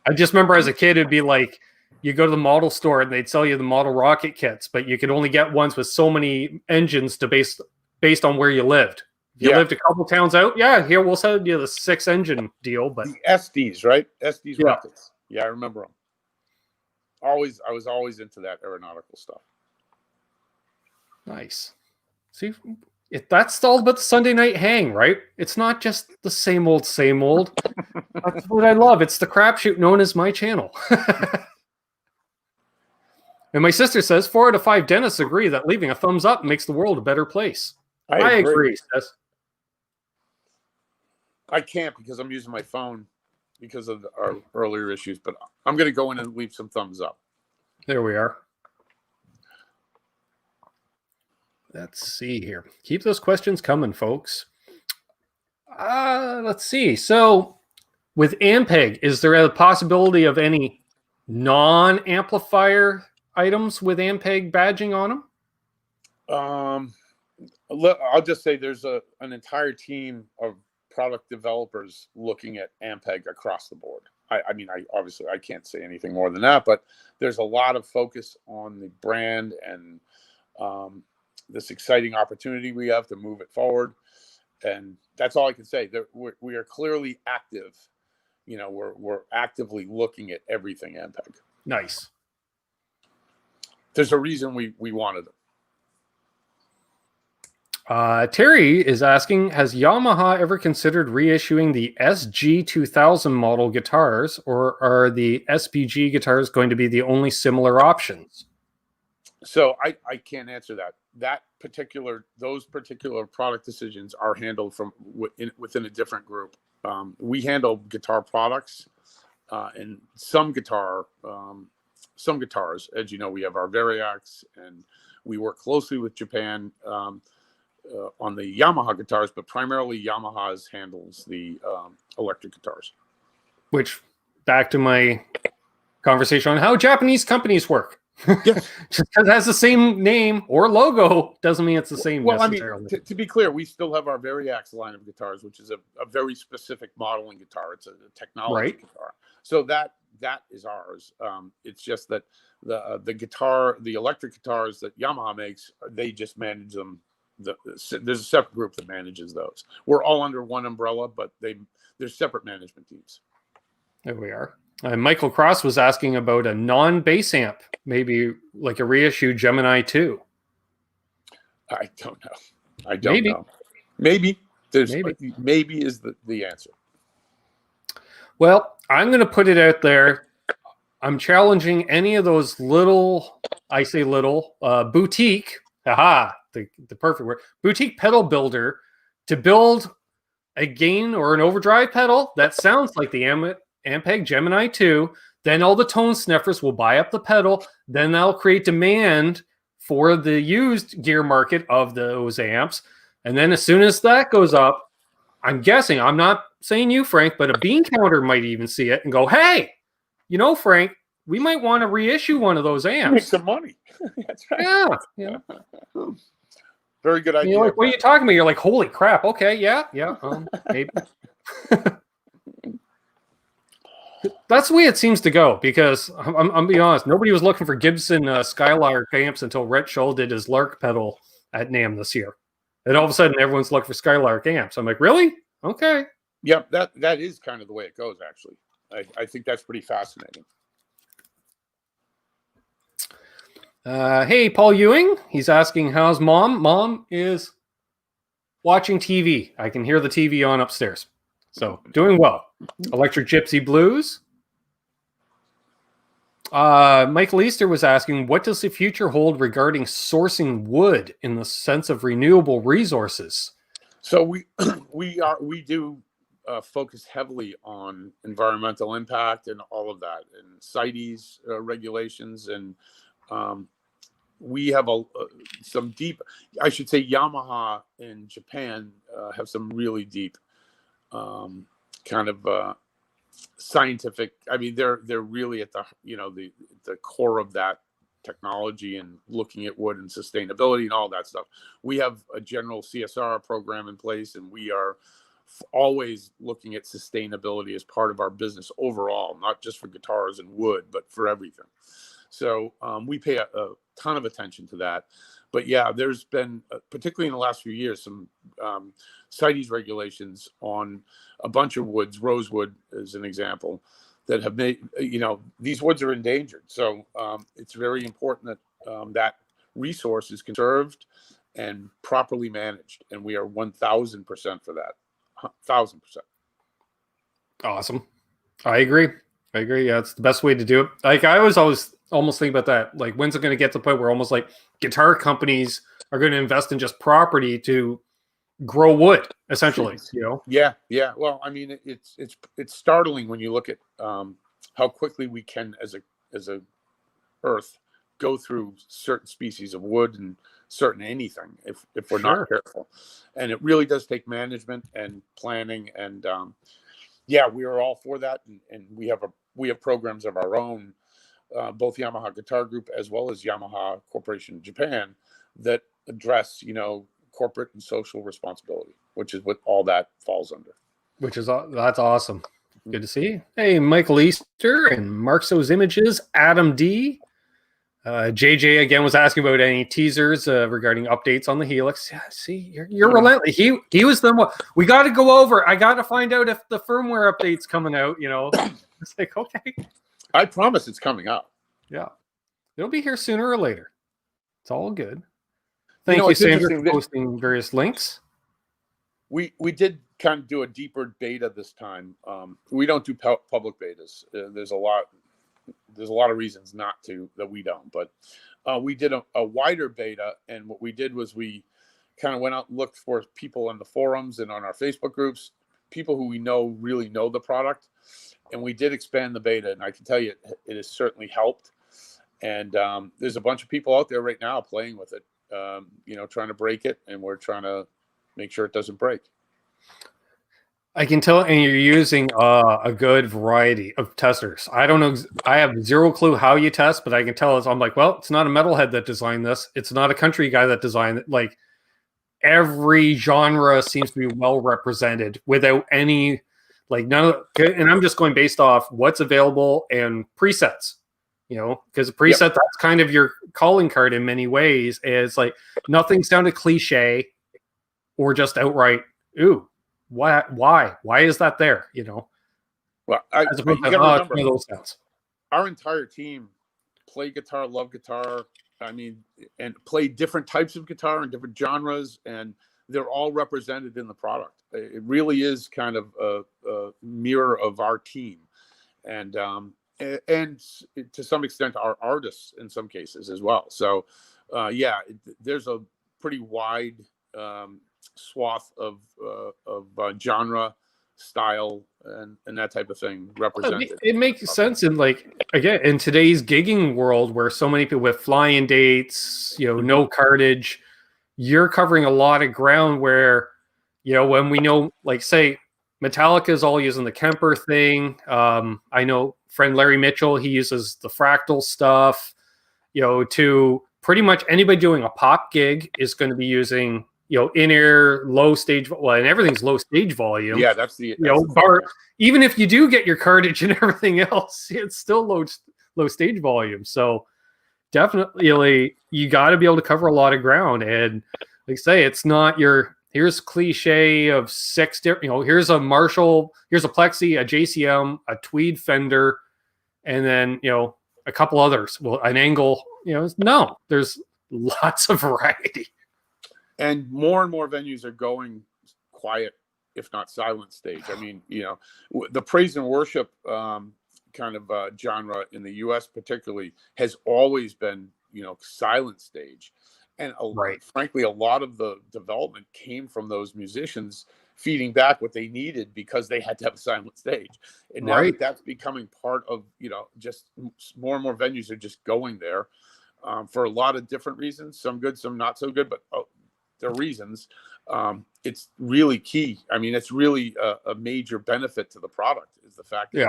I just remember as a kid, it'd be like you go to the model store and they'd sell you the model rocket kits, but you could only get ones with so many engines based on where you lived. If you lived a couple towns out, here we'll sell you the 6-engine deal. But the SDs, right? SDs yeah. rockets. Yeah, I remember them. I was always into that aeronautical stuff. Nice. See, that's all about the Sunday night hang, right? It's not just the same old, same old. That's what I love. It's the crapshoot known as my channel. And my sister says 4 out of 5 dentists agree that leaving a thumbs up makes the world a better place. I agree, sis. I can't because I'm using my phone because of our earlier issues, but I'm going to go in and leave some thumbs up. There we are. Let's see here. Keep those questions coming, folks. Let's see. So with Ampeg, is there a possibility of any non-amplifier items with Ampeg badging on them? I'll just say there's an entire team of product developers looking at Ampeg across the board. I mean, obviously I can't say anything more than that, but there's a lot of focus on the brand and this exciting opportunity we have to move it forward. And that's all I can say. We are clearly active. You know, we're actively looking at everything Ampeg. Nice. There's a reason we wanted it. Terry is asking, has Yamaha ever considered reissuing the SG2000 model guitars, or are the SPG guitars going to be the only similar options? So I can't answer that. Those particular product decisions are handled from within a different group. We handle guitar products and some guitars. As you know, we have our Variax, and we work closely with Japan on the Yamaha guitars, but primarily Yamaha handles the electric guitars. Which, back to my conversation on how Japanese companies work. Yes. Just because it has the same name or logo doesn't mean it's the same. Well, I mean, to be clear, we still have our Variax line of guitars, which is a very specific modeling guitar. It's a technology guitar. So that is ours. It's just that the electric guitars that Yamaha makes, they just manage them. There's a separate group that manages those. We're all under one umbrella, but there's separate management teams. There we are. Michael Cross was asking about a non-bass amp, maybe like a reissued Gemini 2. I don't know. I don't know. Maybe. Maybe is the answer. Well, I'm going to put it out there. I'm challenging any of those boutique, the perfect word, boutique pedal builder to build a gain or an overdrive pedal that sounds like the Ampeg Gemini 2. Then all the tone sniffers will buy up the pedal. Then that'll create demand for the used gear market of those amps. And then as soon as that goes up, I'm guessing, I'm not saying you, Frank, but a bean counter might even see it and go, hey, you know, Frank, we might want to reissue one of those amps. Make some money. That's right. Yeah. Very good idea. You're like, what are you talking about? You're like, holy crap. Okay, yeah. Maybe. That's the way it seems to go, because I'm being honest, nobody was looking for Gibson Skylark amps until Rhett Shull did his Lark pedal at NAMM this year. And all of a sudden, everyone's looking for Skylark amps. I'm like, really? Okay. Yeah, that is kind of the way it goes, actually. I think that's pretty fascinating. Hey, Paul Ewing. He's asking, how's Mom? Mom is watching TV. I can hear the TV on upstairs. So, doing well. Electric Gypsy Blues. Michael Easter was asking, what does the future hold regarding sourcing wood in the sense of renewable resources? So we do focus heavily on environmental impact and all of that, and CITES regulations, and we have some deep. I should say Yamaha in Japan have some really deep kind of scientific. I mean, they're really at the core of that technology and looking at wood and sustainability and all that stuff. We have a general CSR program in place, and we are always looking at sustainability as part of our business overall, not just for guitars and wood, but for everything. So we pay a ton of attention to that. But yeah, there's been, particularly in the last few years, some CITES regulations on a bunch of woods. Rosewood is an example that have made, these woods are endangered. So it's very important that that resource is conserved and properly managed. And we are 1,000% for that. 1,000%. Awesome. I agree. Yeah, it's the best way to do it. Like, I was always almost think about that. Like, when's it going to get to the point where almost like guitar companies are going to invest in just property to grow wood, essentially, Yeah. Well, I mean, it's startling when you look at how quickly we can, as a Earth, go through certain species of wood and certain anything if we're not careful. And it really does take management and planning. And we are all for that. And we have programs of our own, both Yamaha Guitar Group as well as Yamaha Corporation in Japan, that address corporate and social responsibility, which is what all that falls under. That's awesome. Good to see. Hey, Michael Easter and Marxo's Images, Adam D. JJ again was asking about any teasers regarding updates on the Helix. Yeah, see, you're relentless. He was the one. We got to go over. I got to find out if the firmware update's coming out. It's like, okay. I promise it's coming out. Yeah, it'll be here sooner or later. It's all good. Thank you, Sandra, for posting various links. We did kind of do a deeper beta this time. We don't do public betas. There's a lot of reasons not to, that we don't. But we did a wider beta, and what we did was we kind of went out and looked for people on the forums and on our Facebook groups, people who we know really know the product, and we did expand the beta. And I can tell you, it has certainly helped. And there's a bunch of people out there right now playing with it. Trying to break it, and we're trying to make sure it doesn't break. I can tell, and you're using a good variety of testers. I don't know. I have zero clue how you test, but I can tell. I'm like, well, it's not a metalhead that designed this. It's not a country guy that designed it. Like, every genre seems to be well represented without any, like, none of. And I'm just going based off what's available and presets. Because a preset, that's kind of your calling card in many ways. It's like nothing sounded cliche or just outright, ooh, why is that there? Well, as opposed to one of those sounds. Our entire team play guitar, love guitar. I mean, and play different types of guitar and different genres, and they're all represented in the product. It really is kind of a mirror of our team, and to some extent our artists in some cases as well. So there's a pretty wide swath of genre, style, and that type of thing represented. It makes sense in, like, again, in today's gigging world where so many people with fly-in dates, no cartage, you're covering a lot of ground where, when we know, like, say Metallica is all using the Kemper thing. I know friend Larry Mitchell, he uses the Fractal stuff, to pretty much anybody doing a pop gig is going to be using, in-ear, low stage, and everything's low stage volume. Yeah, that's the bar. Even if you do get your cartage and everything else, it's still low stage volume. So definitely, you got to be able to cover a lot of ground. And like I say, it's not here's cliche of 6 different, here's a Marshall, here's a Plexi, a JCM, a Tweed Fender, and then, a couple others. Well, an Angle, no, there's lots of variety. And more venues are going quiet, if not silent stage. I mean, the praise and worship kind of genre in the U.S. particularly has always been, silent stage. And frankly, a lot of the development came from those musicians feeding back what they needed because they had to have a silent stage. And now that's becoming part of, just more and more venues are just going there for a lot of different reasons, some good, some not so good, but their reasons. It's really key. I mean, it's really a major benefit to the product is the fact that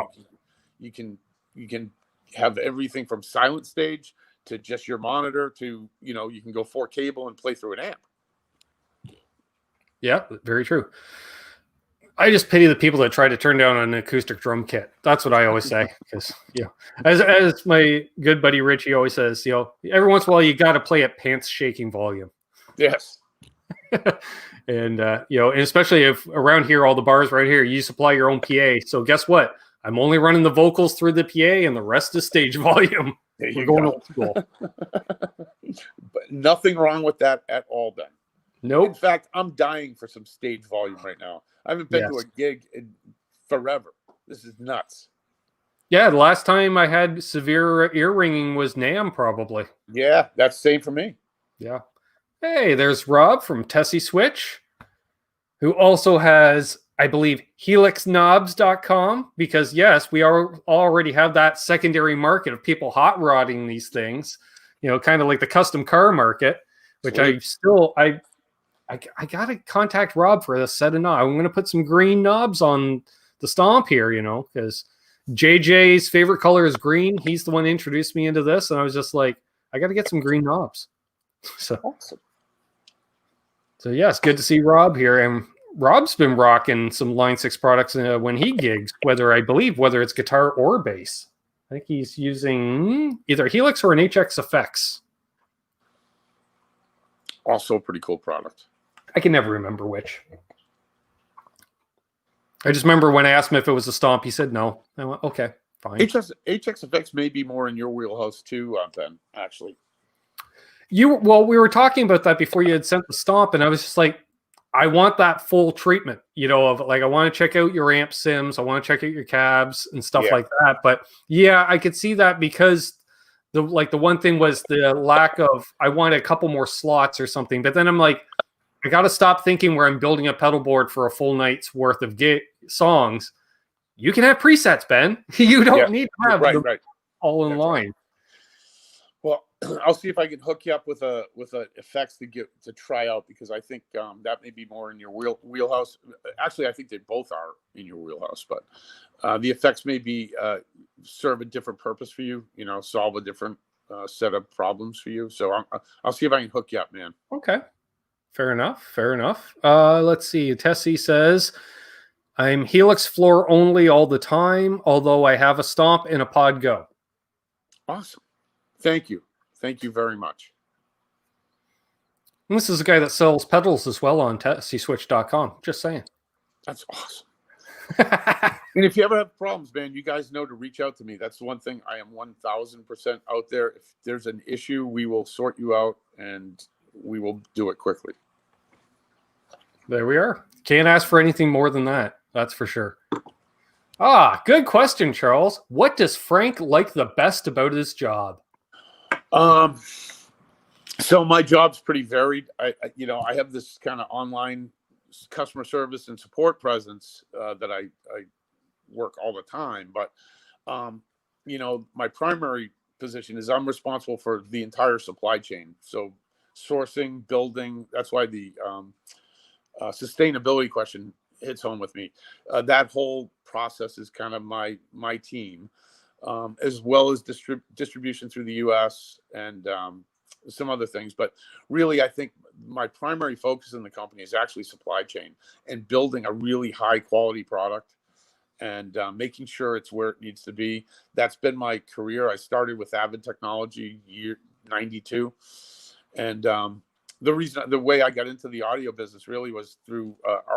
you can have everything from silent stage to just your monitor to, you can go 4 cable and play through an amp. Yeah, very true. I just pity the people that try to turn down an acoustic drum kit. That's what I always say. Because, as my good buddy Richie always says, every once in a while you got to play at pants shaking volume. Yes. And, and especially if around here, all the bars right here, you supply your own PA. So guess what? I'm only running the vocals through the PA and the rest is stage volume. We're going old school. But nothing wrong with that at all, Ben. Nope. In fact, I'm dying for some stage volume right now. I haven't been to a gig in forever. This is nuts. Yeah, the last time I had severe ear ringing was NAMM, probably. Yeah, that's the same for me. Yeah. Hey, there's Rob from Tesi Switch, who also has, I believe, helixknobs.com, because yes, we already have that secondary market of people hot rodding these things, kind of like the custom car market, which Sweet. I gotta contact Rob for a set of knobs. I'm gonna put some green knobs on the Stomp here, because JJ's favorite color is green. He's the one who introduced me into this, and I was just like, I gotta get some green knobs. So awesome. So yeah, it's good to see Rob here. And Rob's been rocking some Line 6 products when he gigs, whether it's guitar or bass. I think he's using either Helix or an HX Effects. Also a pretty cool product. I can never remember which. I just remember when I asked him if it was a Stomp, he said no. I went, okay, fine. HX Effects may be more in your wheelhouse too, Ben, actually. We were talking about that before you had sent the Stomp, and I was just like, I want that full treatment, of like, I want to check out your amp sims, I want to check out your cabs and stuff like that. But yeah, I could see that, because the one thing was the lack of, I wanted a couple more slots or something. But then I'm like, I got to stop thinking where I'm building a pedal board for a full night's worth of songs. You can have presets, Ben. You don't need to have them all in line. Well, I'll see if I can hook you up with a effects to try out, because I think that may be more in your wheelhouse. Actually, I think they both are in your wheelhouse, but the effects may be serve a different purpose for you. Solve a different set of problems for you. So I'll see if I can hook you up, man. Okay, fair enough. Let's see. Tessie says, I'm Helix floor only all the time, although I have a Stomp and a Pod Go. Awesome. Thank you. Thank you very much. And this is a guy that sells pedals as well on tesiswitch.com. Just saying. That's awesome. And if you ever have problems, man, you guys know to reach out to me. That's the one thing. I am 1000% out there. If there's an issue, we will sort you out, and we will do it quickly. There we are. Can't ask for anything more than that. That's for sure. Good question, Charles. What does Frank like the best about his job? So my job's pretty varied. I have this kind of online customer service and support presence that I work all the time. But, my primary position is I'm responsible for the entire supply chain. So sourcing, building, that's why the sustainability question hits home with me. That whole process is kind of my team. As well as distribution through the U.S. and some other things. But really, I think my primary focus in the company is actually supply chain and building a really high quality product and making sure it's where it needs to be. That's been my career. I started with Avid Technology year 92. And the way I got into the audio business really was through,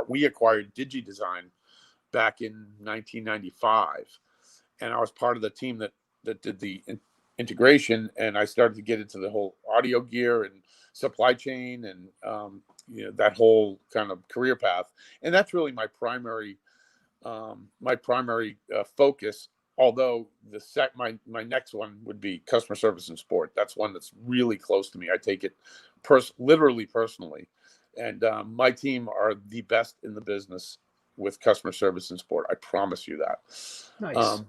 we acquired DigiDesign back in 1995. And I was part of the team that did the integration, and I started to get into the whole audio gear and supply chain and that whole kind of career path. And that's really my primary focus. Although my next one would be customer service and support. That's one that's really close to me. I take it literally personally, and my team are the best in the business with customer service and support. I promise you that. Nice.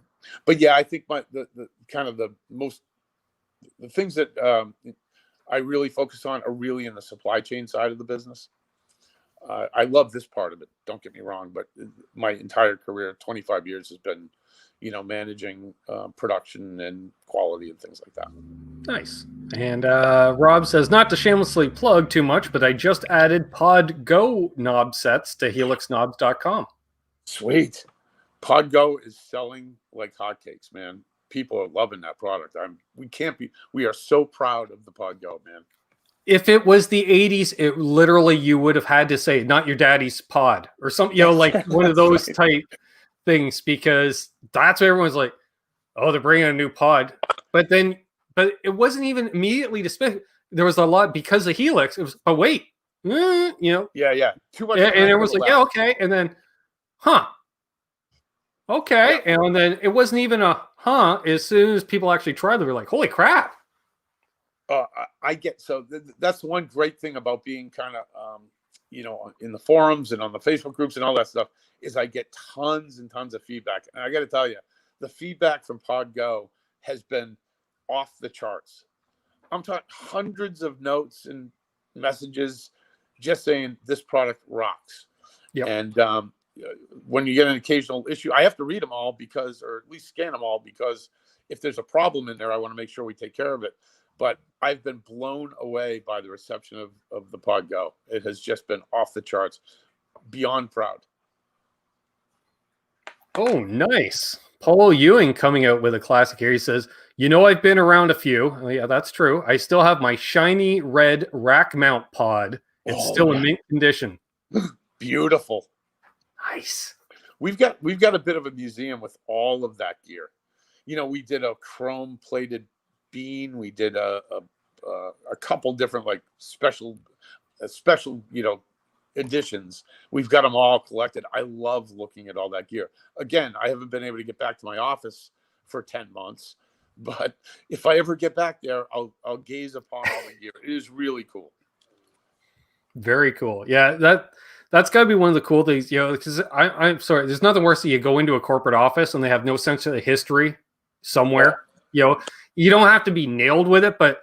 But yeah, I think the things that I really focus on are really in the supply chain side of the business. I love this part of it. Don't get me wrong, but my entire career, 25 years, has been, managing production and quality and things like that. Nice. And Rob says, not to shamelessly plug too much, but I just added Pod Go knob sets to helixknobs.com. Sweet. Pod Go is selling like hotcakes, man. People are loving that product. We are so proud of the Pod Go, man. If it was the 80s, it literally, you would have had to say, not your daddy's pod or something, like one of those type things because that's what everyone's like, oh, they're bringing a new pod. But it wasn't even immediately dismissed. There was a lot because of Helix. It was, oh, wait, Yeah. Too much. And it was like, yeah, okay. And then, okay. Yeah. And then it wasn't even a, as soon as people actually tried, they were like, holy crap. I get, so that's one great thing about being kind of, in the forums and on the Facebook groups and all that stuff is I get tons and tons of feedback. And I got to tell you, the feedback from PodGo has been off the charts. I'm talking hundreds of notes and messages just saying this product rocks. Yep. And when you get an occasional issue, I have to read them all because, or at least scan them all, because if there's a problem in there, I want to make sure we take care of it. But I've been blown away by the reception of the PodGo. It has just been off the charts, beyond proud. Oh, nice. Paul Ewing coming out with a classic here. He says, I've been around a few. Oh, yeah, that's true. I still have my shiny red rack mount pod. It's still in mint condition. Beautiful. Nice. We've got a bit of a museum with all of that gear. We did a chrome plated bean. We did a couple different like special editions. We've got them all collected. I love looking at all that gear. Again, I haven't been able to get back to my office for 10 months, but if I ever get back there, I'll gaze upon all the gear. It is really cool. Very cool. Yeah, that's got to be one of the cool things, because I'm sorry, there's nothing worse than you go into a corporate office and they have no sense of the history somewhere. You don't have to be nailed with it, but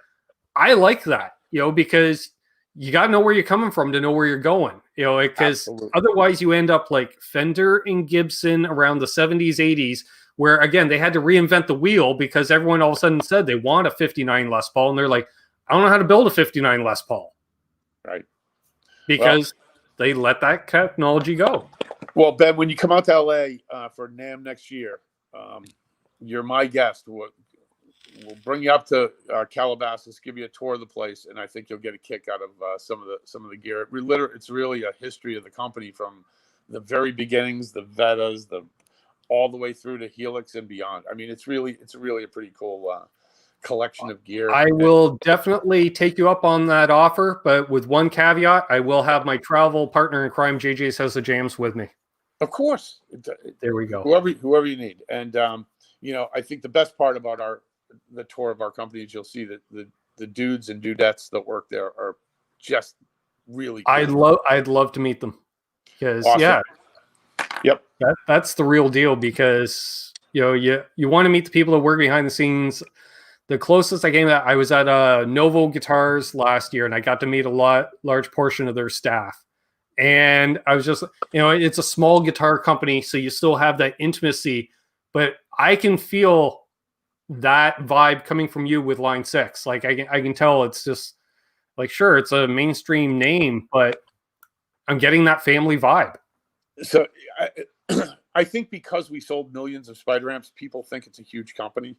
I like that, because you got to know where you're coming from to know where you're going, because otherwise you end up like Fender and Gibson around the 70s, 80s, where again, they had to reinvent the wheel because everyone all of a sudden said they want a 59 Les Paul. And they're like, I don't know how to build a 59 Les Paul. Right. Because they let that technology go. Well, Ben, when you come out to LA for NAMM next year, you're my guest. We'll bring you up to Calabasas, give you a tour of the place, and I think you'll get a kick out of some of the gear. It's really a history of the company from the very beginnings, the Vetas, all the way through to Helix and beyond. I mean, it's really a pretty cool collection of gear. I will definitely take you up on that offer, but with one caveat, I will have my travel partner in crime, JJ's House of Jams, with me. Of course. There we go. Whoever you need. And I think the best part about the tour of our company is you'll see that the dudes and dudettes that work there are just really cool. I'd love to meet them because awesome. Yep. That's the real deal because you want to meet the people that work behind the scenes. The closest I came that I was at Novo Guitars last year and I got to meet a large portion of their staff. And I was just, it's a small guitar company, so you still have that intimacy, but I can feel that vibe coming from you with Line 6. Like I can tell it's just like, sure, it's a mainstream name, but I'm getting that family vibe. So I think because we sold millions of Spider Amps, people think it's a huge company.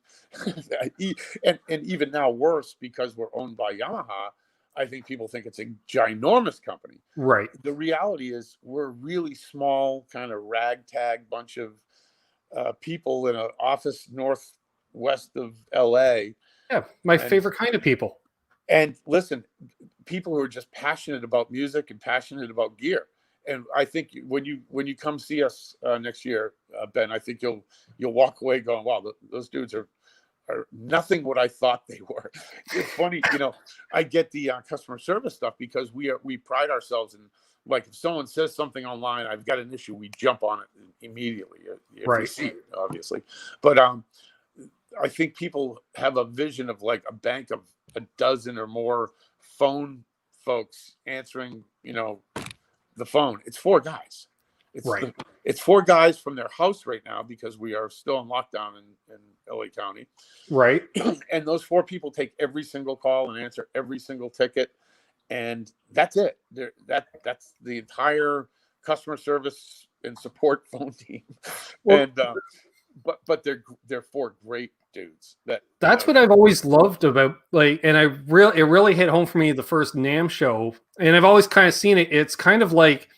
and even now worse, because we're owned by Yamaha, I think people think it's a ginormous company. Right. The reality is we're a really small kind of ragtag bunch of people in an office northwest of LA. Yeah, my favorite kind of people. And listen, people who are just passionate about music and passionate about gear. And I think when you come see us next year, Ben, I think you'll walk away going, wow, those dudes are nothing what I thought they were. It's funny, I get the customer service stuff because we pride ourselves in, like, if someone says something online, I've got an issue, we jump on it immediately if we see it, obviously. But I think people have a vision of like a bank of a dozen or more phone folks answering, the phone. It's 4 guys. It's 4 guys from their house right now because we are still in lockdown in LA County. Right. And those 4 people take every single call and answer every single ticket. And that's it. That's the entire customer service and support phone team. Well, and but they're 4 great dudes. That's what I've always loved about, like, and it really hit home for me the first NAMM show, and I've always kind of seen it. It's kind of like,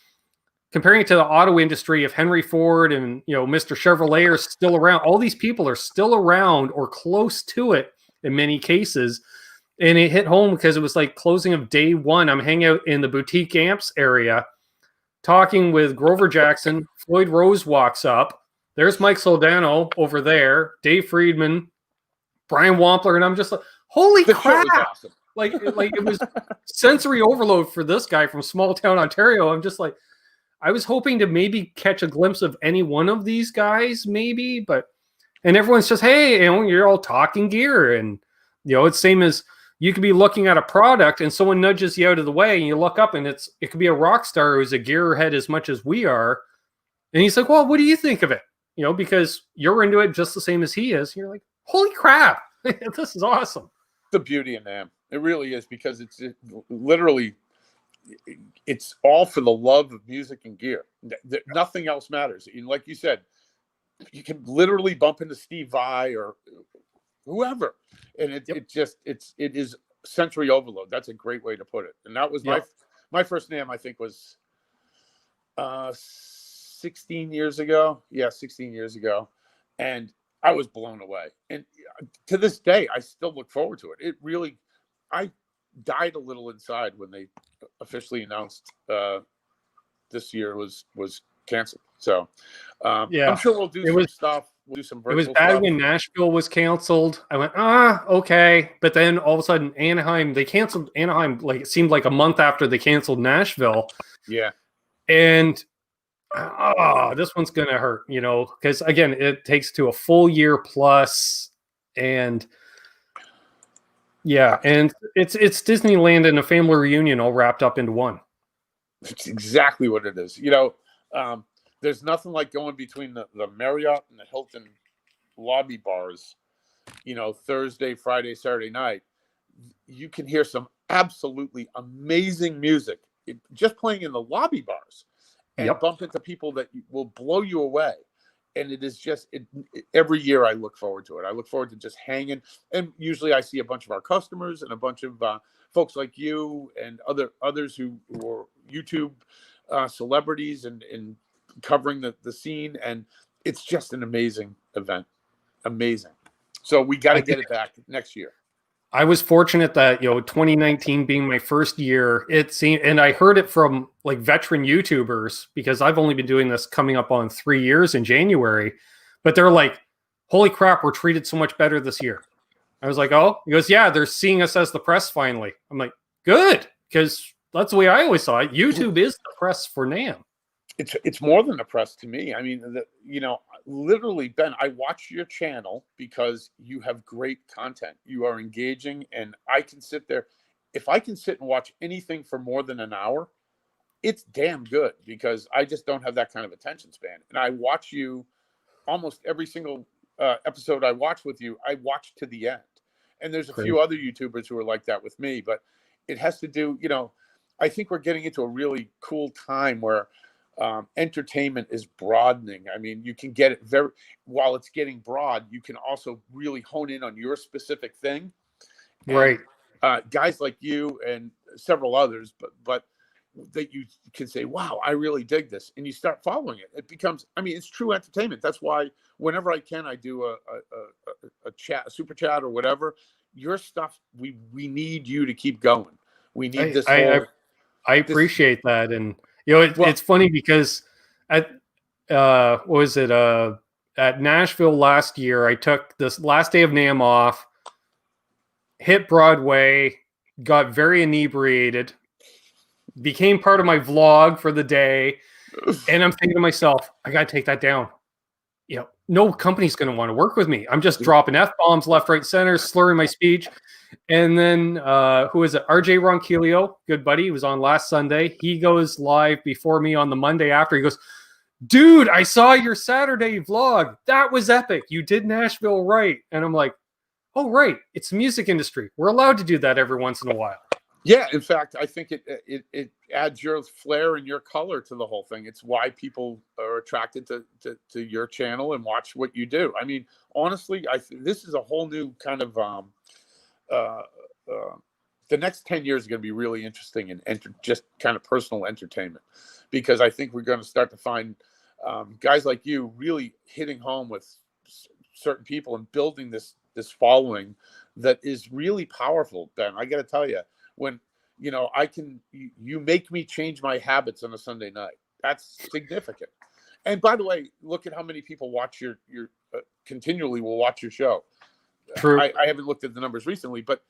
comparing it to the auto industry, if Henry Ford and Mr. Chevrolet are still around, all these people are still around or close to it in many cases. And it hit home because it was like closing of day one. I'm hanging out in the boutique amps area, talking with Grover Jackson. Floyd Rose walks up. There's Mike Soldano over there, Dave Friedman, Brian Wampler, and I'm just like, holy crap! Awesome. Like it was sensory overload for this guy from small town Ontario. I'm just like, I was hoping to maybe catch a glimpse of any one of these guys, maybe, and everyone's just, hey, you're all talking gear, and it's same as you could be looking at a product and someone nudges you out of the way, and you look up, and it could be a rock star who's a gearhead as much as we are, and he's like, well, what do you think of it? Because you're into it just the same as he is. And you're like, holy crap, this is awesome. The beauty in them. It really is, because it's literally, it's all for the love of music and gear. Nothing else matters. Like you said, you can literally bump into Steve Vai or whoever, and it is sensory overload. That's a great way to put it. And that was my first NAMM, I think, was 16 years ago. Yeah, 16 years ago. And I was blown away. And to this day, I still look forward to it. It really, I died a little inside when they officially announced this year was canceled. So I'm sure we'll do some stuff. We'll do some virtual stuff. It was bad when Nashville was canceled. I went, okay. But then all of a sudden Anaheim, they canceled Anaheim, like it seemed like a month after they canceled Nashville. Yeah. And this one's going to hurt, because again, it takes to a full year plus, and and it's Disneyland and a family reunion all wrapped up into one. It's exactly what it is. There's nothing like going between the Marriott and the Hilton lobby bars, Thursday, Friday, Saturday night. You can hear some absolutely amazing music just playing in the lobby bars, and bump into people that will blow you away. And it is just, every year I look forward to it. I look forward to just hanging. And usually I see a bunch of our customers and a bunch of folks like you and others who are YouTube celebrities and covering the scene. And it's just an amazing event. Amazing. So we got to get it back next year. I was fortunate that, 2019 being my first year, it seemed, and I heard it from like veteran YouTubers, because I've only been doing this coming up on 3 years in January, but they're like, holy crap, we're treated so much better this year. I was like, oh, he goes, yeah, they're seeing us as the press finally. I'm like, good, because that's the way I always saw it. YouTube is the press for NAMM. It's more than a press to me. I mean, literally, Ben, I watch your channel because you have great content. You are engaging, and I can sit there. If I can sit and watch anything for more than an hour, it's damn good, because I just don't have that kind of attention span. And I watch you almost every single episode I watch with you. I watch to the end. And there's a few other YouTubers who are like that with me, but it has to do, I think we're getting into a really cool time where entertainment is broadening. I mean, you can get it while it's getting broad, you can also really hone in on your specific thing. Right. And, guys like you and several others, but that you can say, wow, I really dig this. And you start following it. It becomes, it's true entertainment. That's why whenever I can, I do a chat, a super chat or whatever. Your stuff, we need you to keep going. We need this. I appreciate that. And, it's funny because at at Nashville last year, I took this last day of NAMM off, hit Broadway, got very inebriated, became part of my vlog for the day, and I'm thinking to myself, I got to take that down. No company's going to want to work with me. I'm just dropping F-bombs left, right, center, slurring my speech. And then, who is it? RJ Ronquillo, good buddy, he was on last Sunday. He goes live before me on the Monday after. He goes, dude, I saw your Saturday vlog. That was epic. You did Nashville right. And I'm like, oh, right. It's the music industry. We're allowed to do that every once in a while. Yeah, in fact, I think it adds your flair and your color to the whole thing. It's why people are attracted to your channel and watch what you do. I mean, honestly, this is a whole new kind of the next 10 years is going to be really interesting and just kind of personal entertainment, because I think we're going to start to find guys like you really hitting home with certain people and building this following that is really powerful. Ben, I got to tell you, when you make me change my habits on a Sunday night. That's significant. And by the way, look at how many people watch your continually will watch your show. True. I haven't looked at the numbers recently, but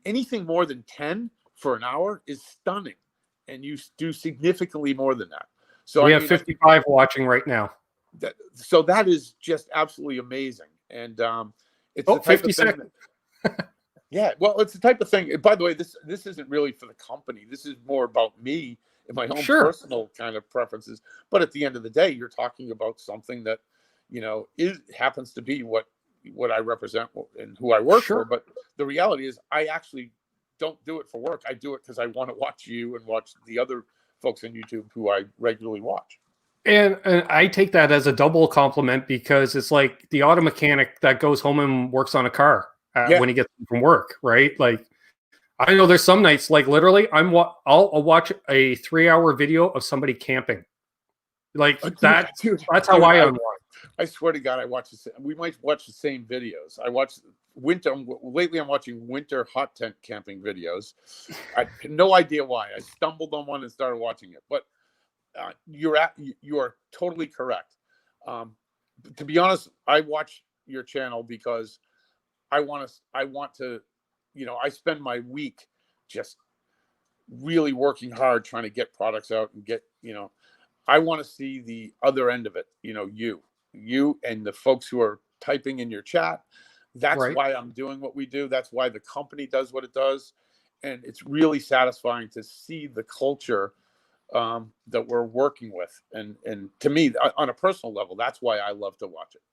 anything more than 10 for an hour is stunning, and you do significantly more than that. So we have 55 watching right now. So that is just absolutely amazing. And it's the type 56. of thing that, yeah, well, it's the type of thing. By the way, this isn't really for the company. This is more about me and my own personal kind of preferences. But at the end of the day, you're talking about something that, happens to be what I represent and who I work for. But the reality is, I actually don't do it for work. I do it because I want to watch you and watch the other folks on YouTube who I regularly watch. And I take that as a double compliment, because it's like the auto mechanic that goes home and works on a car when he gets from work, right? Like, I know there's some nights, like literally, I'll watch a 3-hour video of somebody camping, like that. That's how I unwind. I swear to God, we might watch the same videos. I watch lately. I'm watching winter hot tent camping videos. I had no idea why. I stumbled on one and started watching it, but. You are totally correct. To be honest, I watch your channel because I want to, I spend my week just really working hard trying to get products out and get, I want to see the other end of it. You and the folks who are typing in your chat. That's why I'm doing what we do. That's why the company does what it does. And it's really satisfying to see the culture that we're working with, and to me, on a personal level, that's why I love to watch it.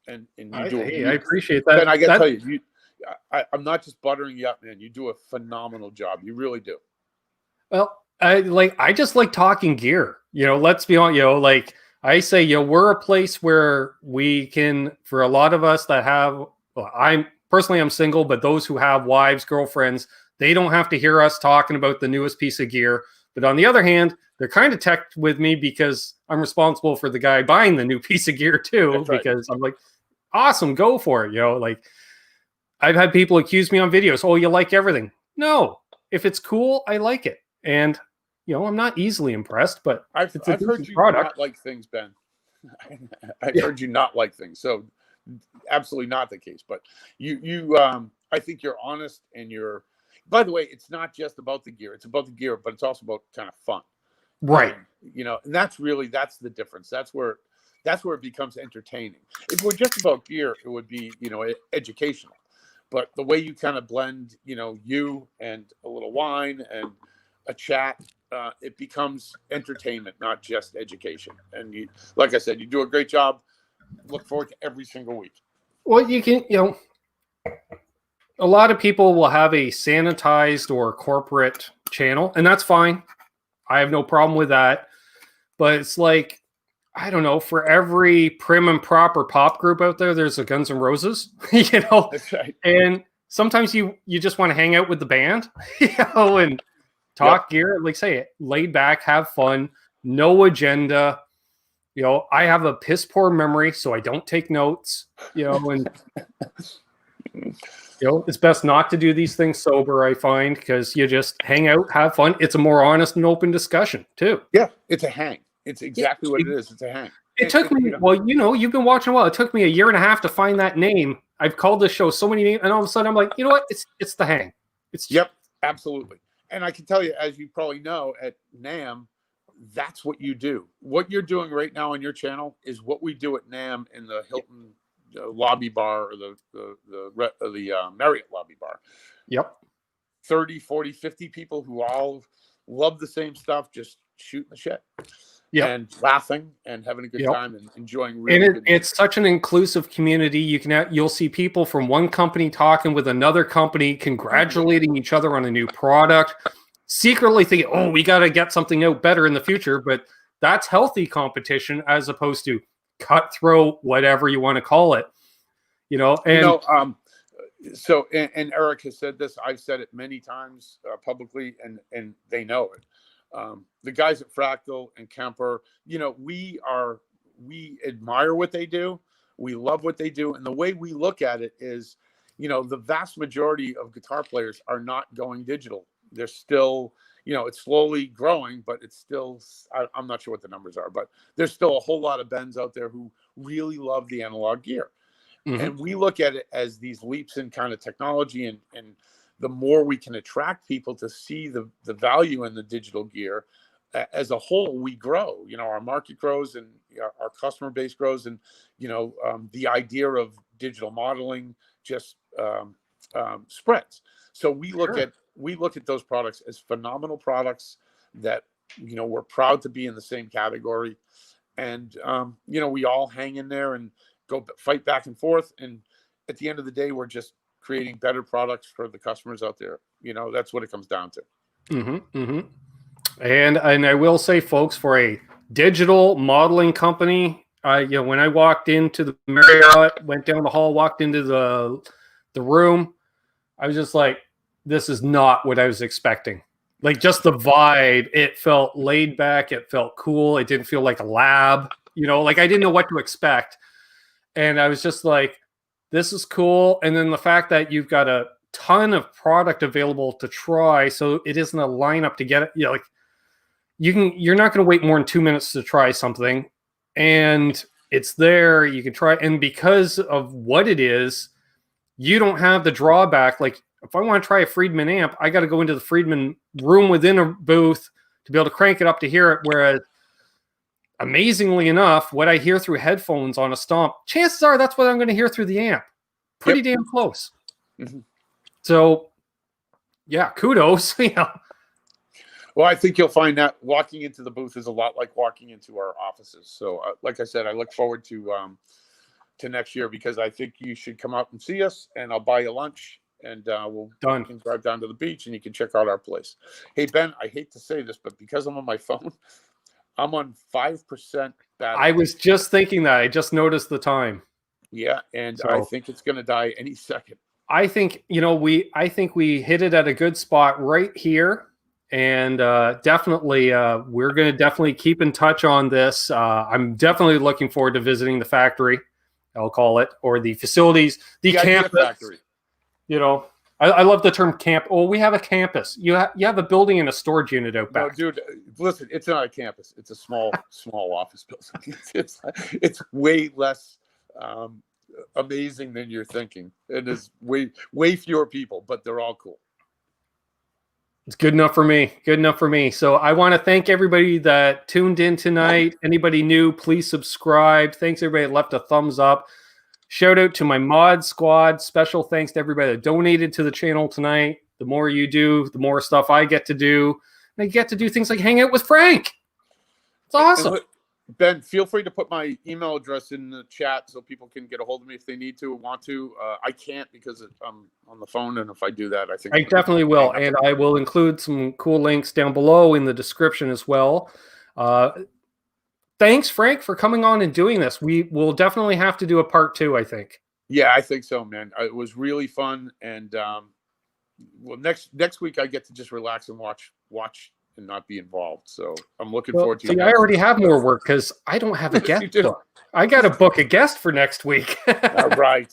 And I appreciate that. And I got to tell you, I'm not just buttering you up, man. You do a phenomenal job. You really do. Well, I just like talking gear. Let's be honest. Like I say, we're a place where we can, for a lot of us that have. Well, I'm single, but those who have wives, girlfriends, they don't have to hear us talking about the newest piece of gear. But on the other hand, they're kind of tech with me because I'm responsible for the guy buying the new piece of gear too. Because I'm like, awesome, go for it. Like I've had people accuse me on videos. Oh, you like everything? No, if it's cool, I like it. And I'm not easily impressed, but I've heard you not like things, Ben. I've heard you not like things. So absolutely not the case. But you I think you're honest, and by the way, it's not just about the gear. It's about the gear, but it's also about kind of fun. Right. And that's the difference. That's where it becomes entertaining. If we're just about gear, it would be, educational. But the way you kind of blend, you and a little wine and a chat, it becomes entertainment, not just education. And you, like I said, you do a great job. Look forward to every single week. Well, you can, a lot of people will have a sanitized or corporate channel, and that's fine. I have no problem with that. But it's like, I don't know, for every prim and proper pop group out there, there's a Guns N' Roses, That's right. And sometimes you just want to hang out with the band, and talk gear, like say it, laid back, have fun, no agenda. I have a piss poor memory, so I don't take notes, and it's best not to do these things sober, I find, because you just hang out, have fun. It's a more honest and open discussion, too. Yeah, it's a hang. It's exactly what it is. It's a hang. It took me, you've been watching a while. It took me a year and a half to find that name. I've called this show so many names, and all of a sudden I'm like, you know what? It's the hang. Yep, absolutely. And I can tell you, as you probably know, at NAMM, that's what you do. What you're doing right now on your channel is what we do at NAMM in the Hilton lobby bar, or the Marriott lobby bar. Yep. 30, 40, 50 people who all love the same stuff, just shooting the shit. Yep. And laughing and having a good time and enjoying. It's such an inclusive community. You'll see people from one company talking with another company, congratulating each other on a new product, secretly thinking, "Oh, we got to get something out better in the future." But that's healthy competition, as opposed to cutthroat, whatever you want to call it. So, and Eric has said this, I've said it many times publicly, and they know it. The guys at Fractal and Kemper, you know, we admire what they do. We love what they do. And the way we look at it is, you know, the vast majority of guitar players are not going digital. They're still, you know, it's slowly growing, but it's still, I'm not sure what the numbers are, but there's still a whole lot of Bens out there who really love the analog gear. Mm-hmm. And we look at it as these leaps in kind of technology, and the more we can attract people to see the value in the digital gear, as a whole, we grow. You know, our market grows, and our customer base grows, and, you know, the idea of digital modeling just spreads. So we look at those products as phenomenal products that, you know, we're proud to be in the same category, and you know, we all hang in there and go fight back and forth, and at the end of the day, we're just creating better products for the customers out there. You know, that's what it comes down to. Mm-hmm, mm-hmm. And I will say, folks, for a digital modeling company, you know, when I walked into the Marriott, went down the hall, walked into the room, I was just like, this is not what I was expecting. Like, just the vibe, it felt laid back, it felt cool, it didn't feel like a lab, you know, like I didn't know what to expect. And I was just like, this is cool. And then the fact that you've got a ton of product available to try, so it isn't a lineup to get it. You know, like you're not going to wait more than 2 minutes to try something, and it's there. You can try, and because of what it is, you don't have the drawback. Like, if I want to try a Friedman amp, I got to go into the Friedman room within a booth to be able to crank it up to hear it. Whereas, amazingly enough, what I hear through headphones on a stomp, chances are that's what I'm going to hear through the amp. Pretty damn close. Mm-hmm. So, yeah, kudos. You know. Well, I think you'll find that walking into the booth is a lot like walking into our offices. So, like I said, I look forward to next year, because I think you should come out and see us, and I'll buy you lunch, and we'll can drive down to the beach, and you can check out our place. Hey, Ben, I hate to say this, but because I'm on my phone, I'm on 5% battery. I was just thinking that. I just noticed the time. Yeah, and so, I think it's going to die any second. I think, you know, I think we hit it at a good spot right here, and definitely we're going to definitely keep in touch on this. I'm definitely looking forward to visiting the factory, I'll call it, or the facilities, the campus factory. You know, I love the term camp. Oh, we have a campus. You have a building and a storage unit out back. No, dude, listen, it's not a campus. It's a small office building. It's way less amazing than you're thinking. And there's way fewer people, but they're all cool. It's good enough for me. Good enough for me. So I want to thank everybody that tuned in tonight. Anybody new, please subscribe. Thanks everybody that left a thumbs up. Shout out to my mod squad. Special thanks to everybody that donated to the channel tonight. The more you do, the more stuff I get to do. And I get to do things like hang out with Frank. It's awesome. Ben, feel free to put my email address in the chat so people can get a hold of me if they need to or want to. I can't because I'm on the phone, and if I do that, I think I definitely will. And I will include some cool links down below in the description as well. Thanks, Frank, for coming on and doing this. We will definitely have to do a part 2, I think. Yeah, I think so, man. It was really fun, and well, next week I get to just relax and watch and not be involved. So I'm looking forward to. See, I already have more work because I don't have a guest. I got to book a guest for next week. All right.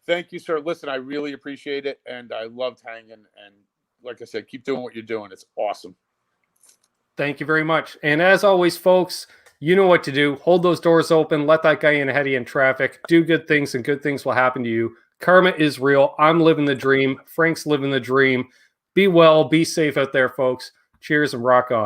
Thank you, sir. Listen, I really appreciate it, and I loved hanging. And like I said, keep doing what you're doing. It's awesome. Thank you very much. And as always, folks, you know what to do. Hold those doors open. Let that guy in ahead of you in traffic. Do good things, and good things will happen to you. Karma is real. I'm living the dream. Frank's living the dream. Be well. Be safe out there, folks. Cheers and rock on.